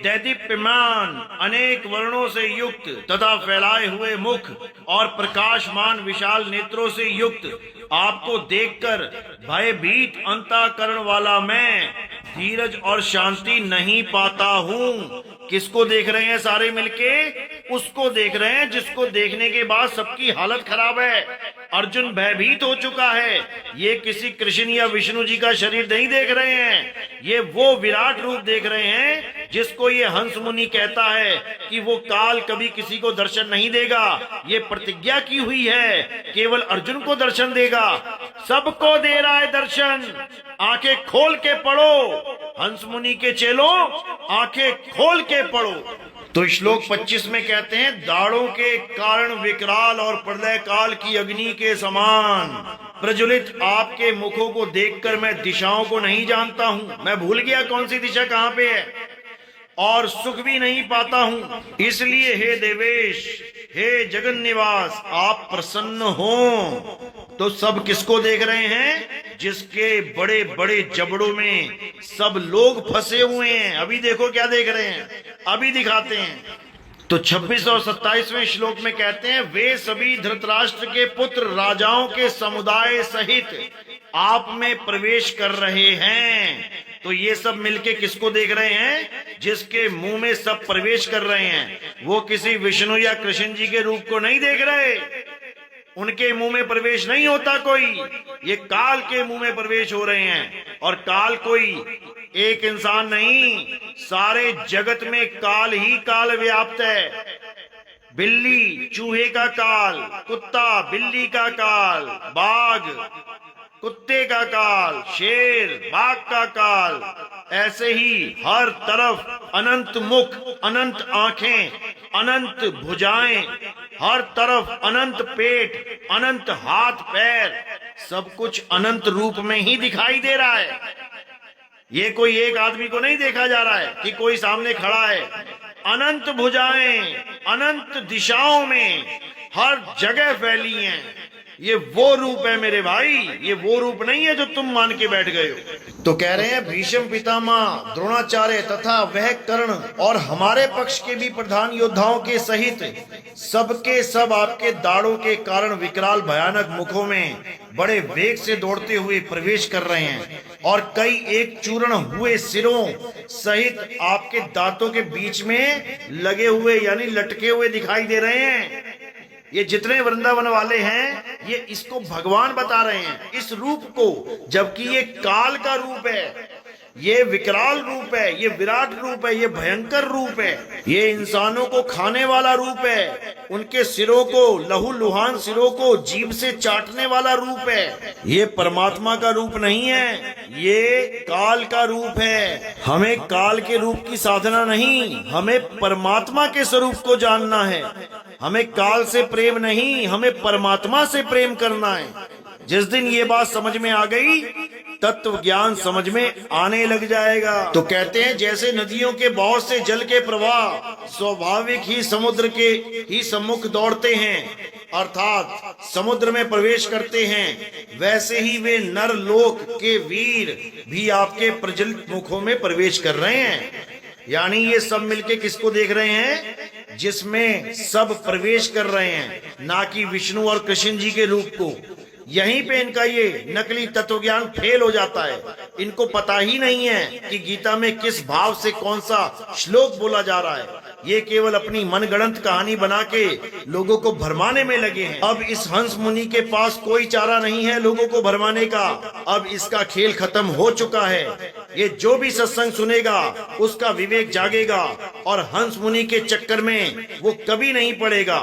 दैदीप्यमान अनेक वर्णों से युक्त तथा फैलाए हुए मुख और प्रकाशमान विशाल नेत्रों से युक्त आपको देखकर भयभीत अंतःकरण वाला मैं धीरज और शांति नहीं पाता हूँ। किसको देख रहे हैं सारे मिलके? उसको देख रहे हैं जिसको देखने के बाद सबकी हालत खराब है। अर्जुन भयभीत हो चुका है। ये किसी कृष्ण या विष्णु जी का शरीर नहीं देख रहे हैं, ये वो विराट रूप देख रहे हैं जिसको ये हंस मुनि कहता है कि वो काल कभी किसी को दर्शन नहीं देगा। ये प्रतिज्ञा की हुई है, केवल अर्जुन को दर्शन देगा, सबको दे रहा है दर्शन। आंखें खोल के पढ़ो, हंस मुनि के चेलों आंखें खोल के पढ़ो। तो श्लोक 25 में कहते हैं, दाढ़ों के कारण विकराल और प्रलय काल की अग्नि के समान प्रज्वलित आपके मुखों को देखकर मैं दिशाओं को नहीं जानता हूं। मैं भूल गया कौन सी दिशा कहां पे है और सुख भी नहीं पाता हूं। इसलिए हे देवेश, हे जगन निवास, आप प्रसन्न हो। तो सब किसको देख रहे हैं? जिसके बड़े बड़े जबड़ों में सब लोग फंसे हुए हैं। अभी देखो क्या देख रहे हैं, अभी दिखाते हैं। तो 26 और 27वें श्लोक में कहते हैं, वे सभी धृतराष्ट्र के पुत्र राजाओं के समुदाय सहित आप में प्रवेश कर रहे हैं। तो ये सब मिलके किसको देख रहे हैं? जिसके मुंह में सब प्रवेश कर रहे हैं। वो किसी विष्णु या कृष्ण जी के रूप को नहीं देख रहे, उनके मुंह में प्रवेश नहीं होता कोई, ये काल के मुंह में प्रवेश हो रहे हैं। और काल कोई एक इंसान नहीं, सारे जगत में काल ही काल व्याप्त है। बिल्ली चूहे का काल, कुत्ता बिल्ली का काल, बाघ कुत्ते का काल, शेर बाघ का काल, ऐसे ही हर तरफ अनंत मुख, अनंत आंखें, अनंत भुजाएं, हर तरफ अनंत पेट, अनंत हाथ पैर, सब कुछ अनंत रूप में ही दिखाई दे रहा है। ये कोई एक आदमी को नहीं देखा जा रहा है कि कोई सामने खड़ा है। अनंत भुजाएं अनंत दिशाओं में हर जगह फैली हैं। ये वो रूप है मेरे भाई, ये वो रूप नहीं है जो तुम मान के बैठ गए हो। तो कह रहे हैं भीष्म पितामह, द्रोणाचार्य तथा वह कर्ण और हमारे पक्ष के भी प्रधान योद्धाओं के सहित सबके सब आपके दाढ़ों के कारण विकराल भयानक मुखों में बड़े वेग से दौड़ते हुए प्रवेश कर रहे हैं और कई एक चूर्ण हुए सिरों सहित आपके दांतों के बीच में लगे हुए यानी लटके हुए दिखाई दे रहे हैं। ये जितने वृंदावन वाले हैं ये इसको भगवान बता रहे हैं, इस रूप को, जबकि ये काल का रूप है, ये विकराल रूप है, ये विराट रूप है, ये भयंकर रूप है, ये इंसानों को खाने वाला रूप है, उनके सिरों को, लहू लुहान सिरों को जीभ से चाटने वाला रूप है। ये परमात्मा का रूप नहीं है, ये काल का रूप है। हमें काल के रूप की साधना नहीं, हमें परमात्मा के स्वरूप को जानना है। हमें काल से प्रेम नहीं, हमें परमात्मा से प्रेम करना है। जिस दिन ये बात समझ में आ गई, तत्व ज्ञान समझ में आने लग जाएगा। तो कहते हैं जैसे नदियों के बहुत से जल के प्रवाह स्वाभाविक ही समुद्र के ही सम्मुख दौड़ते हैं, अर्थात समुद्र में प्रवेश करते हैं, वैसे ही वे नर लोक के वीर भी आपके प्रज्वलित मुखों में प्रवेश कर रहे हैं। यानी ये सब मिलके किसको देख रहे हैं? जिसमें सब प्रवेश कर रहे हैं, ना कि विष्णु और कृष्ण जी के रूप को। यहीं पे इनका ये नकली तत्व ज्ञान फेल हो जाता है। इनको पता ही नहीं है कि गीता में किस भाव से कौन सा श्लोक बोला जा रहा है। ये केवल अपनी मनगढ़ंत कहानी बना के लोगों को भरमाने में लगे हैं। अब इस हंस मुनि के पास कोई चारा नहीं है लोगों को भरमाने का। अब इसका खेल खत्म हो चुका है। ये जो भी सत्संग सुनेगा उसका विवेक जागेगा और हंस मुनि के चक्कर में वो कभी नहीं पड़ेगा।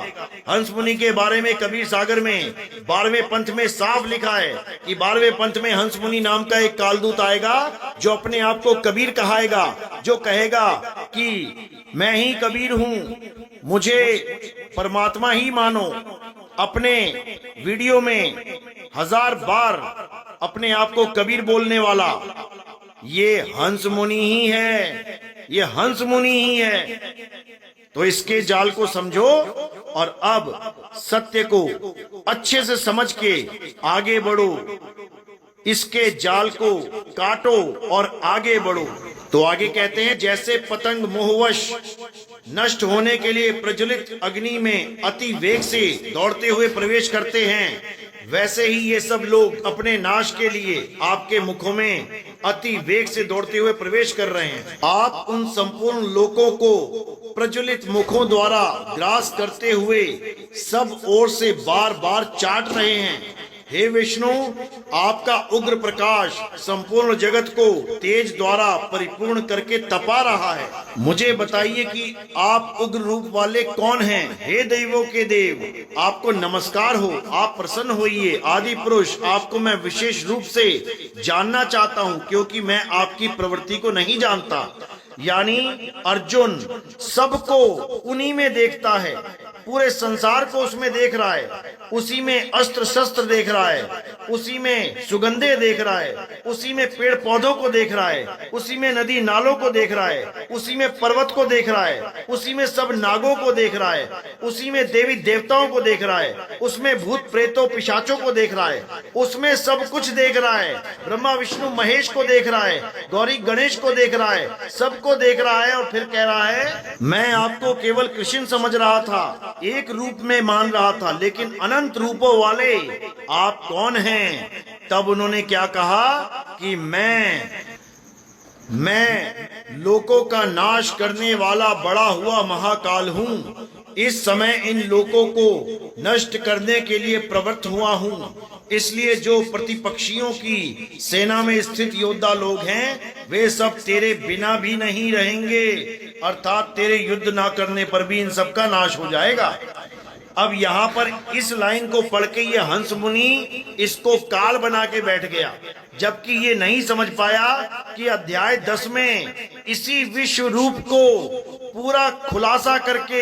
हंस मुनि के बारे में कबीर सागर में 12वें पंथ में साफ लिखा है कि 12वें पंथ में हंस मुनि नाम का एक कालदूत आएगा जो अपने आप को कबीर कहाएगा, जो कहेगा कि मैं ही कबीर हूं, मुझे परमात्मा ही मानो। अपने वीडियो में 1000 बार अपने आप को कबीर बोलने वाला ये हंस मुनि ही है, ये हंस मुनि ही है। तो इसके जाल को समझो और अब सत्य को अच्छे से समझ के आगे बढ़ो। इसके जाल को काटो और आगे बढ़ो। तो आगे कहते हैं, जैसे पतंग मोहवश नष्ट होने के लिए प्रज्वलित अग्नि में अति वेग से दौड़ते हुए प्रवेश करते हैं, वैसे ही ये सब लोग अपने नाश के लिए आपके मुखों में अति वेग से दौड़ते हुए प्रवेश कर रहे हैं। आप उन संपूर्ण लोकों को प्रज्वलित मुखों द्वारा ग्रास करते हुए सब ओर से बार बार चाट रहे हैं। हे विष्णु, आपका उग्र प्रकाश संपूर्ण जगत को तेज द्वारा परिपूर्ण करके तपा रहा है। मुझे बताइए कि आप उग्र रूप वाले कौन हैं? हे देवों के देव, आपको नमस्कार हो, आप प्रसन्न होइए। आदि पुरुष, आपको मैं विशेष रूप से जानना चाहता हूँ, क्योंकि मैं आपकी प्रवृत्ति को नहीं जानता। यानी अर्जुन सबको उन्हीं में देखता है, पूरे संसार को उसमें देख रहा है, उसी में अस्त्र शस्त्र देख रहा है, उसी में सुगंधे देख रहा है, उसी में पेड़ पौधों को देख रहा है, उसी में नदी नालों को देख रहा है, उसी में पर्वत को देख रहा है, उसी में सब नागों को देख रहा है, उसी में देवी देवताओं को देख रहा है, उसमें भूत प्रेतों पिशाचों को देख रहा है, उसमें सब कुछ देख रहा है। ब्रह्मा विष्णु महेश को देख रहा है, गौरी गणेश को देख रहा है, सबको देख रहा है। और फिर कह रहा है, मैं आपको केवल कृष्ण समझ रहा था, एक रूप में मान रहा था, लेकिन अनंत रूपों वाले आप कौन हैं? तब उन्होंने क्या कहा कि मैं लोकों का नाश करने वाला बड़ा हुआ महाकाल हूँ। इस समय इन लोकों को नष्ट करने के लिए प्रवृत्त हुआ हूँ। इसलिए जो प्रतिपक्षियों की सेना में स्थित योद्धा लोग हैं, वे सब तेरे बिना भी नहीं रहेंगे, अर्थात तेरे युद्ध ना करने पर भी इन सब का नाश हो जाएगा। अब यहाँ पर इस लाइन को पढ़ के ये हंस मुनि इसको काल बना के बैठ गया, जबकि ये नहीं समझ पाया कि अध्याय 10 में इसी विश्व रूप को पूरा खुलासा करके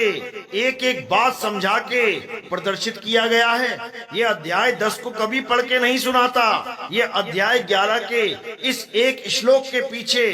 एक एक बात समझा के प्रदर्शित किया गया है। ये अध्याय 10 को कभी पढ़ के नहीं सुनाता, ये अध्याय 11 के इस एक श्लोक के पीछे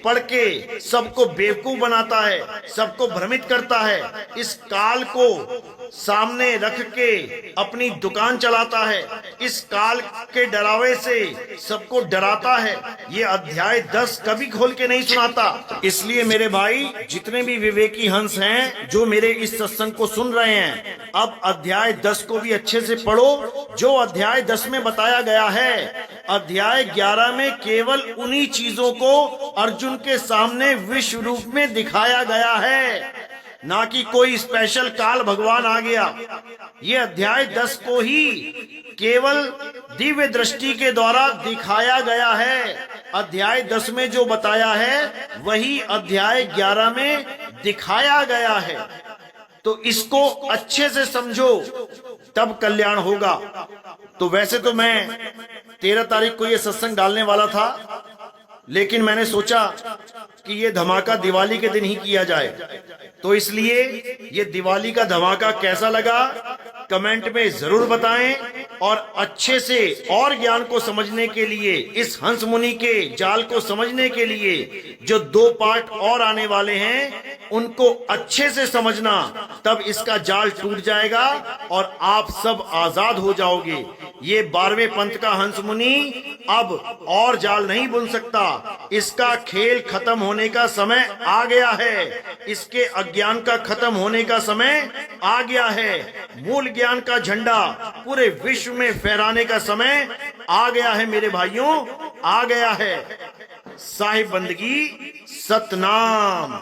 पढ़ के सबको बेवकूफ बनाता है, सबको भ्रमित करता है, इस काल को सामने रख के अपनी दुकान चलाता है, इस काल के डरावे से सबको डराता है। ये अध्याय 10 कभी खोल के नहीं सुनाता। इसलिए मेरे भाई, जितने भी विवेकी हंस हैं जो मेरे इस सत्संग को सुन रहे हैं, अब अध्याय 10 को भी अच्छे से पढ़ो। जो अध्याय 10 में बताया गया है, अध्याय 11 में केवल उन्हीं चीजों को अर्जुन के सामने विश्व रूप में दिखाया गया है, ना कि कोई स्पेशल काल भगवान आ गया। ये अध्याय 10 को ही केवल दिव्य दृष्टि के द्वारा दिखाया गया है। अध्याय 10 में जो बताया है वही अध्याय 11 में दिखाया गया है। तो इसको अच्छे से समझो, तब कल्याण होगा। तो वैसे तो मैं 13 तारीख को ये सत्संग डालने वाला था, लेकिन मैंने सोचा कि ये धमाका दिवाली के दिन ही किया जाए, तो इसलिए ये दिवाली का धमाका कैसा लगा कमेंट में जरूर बताएं। और अच्छे से और ज्ञान को समझने के लिए, इस हंस मुनि के जाल को समझने के लिए जो 2 पार्ट और आने वाले हैं, उनको अच्छे से समझना, तब इसका जाल टूट जाएगा और आप सब आजाद हो जाओगे। ये 12वें पंथ का हंस मुनि अब और जाल नहीं बुन सकता। इसका खेल खत्म होने का समय आ गया है, इसके अज्ञान का खत्म होने का समय आ गया है, मूल ज्ञान का झंडा पूरे विश्व में फहराने का समय आ गया है। मेरे भाइयों, आ गया है। साहिब बंदगी सतनाम।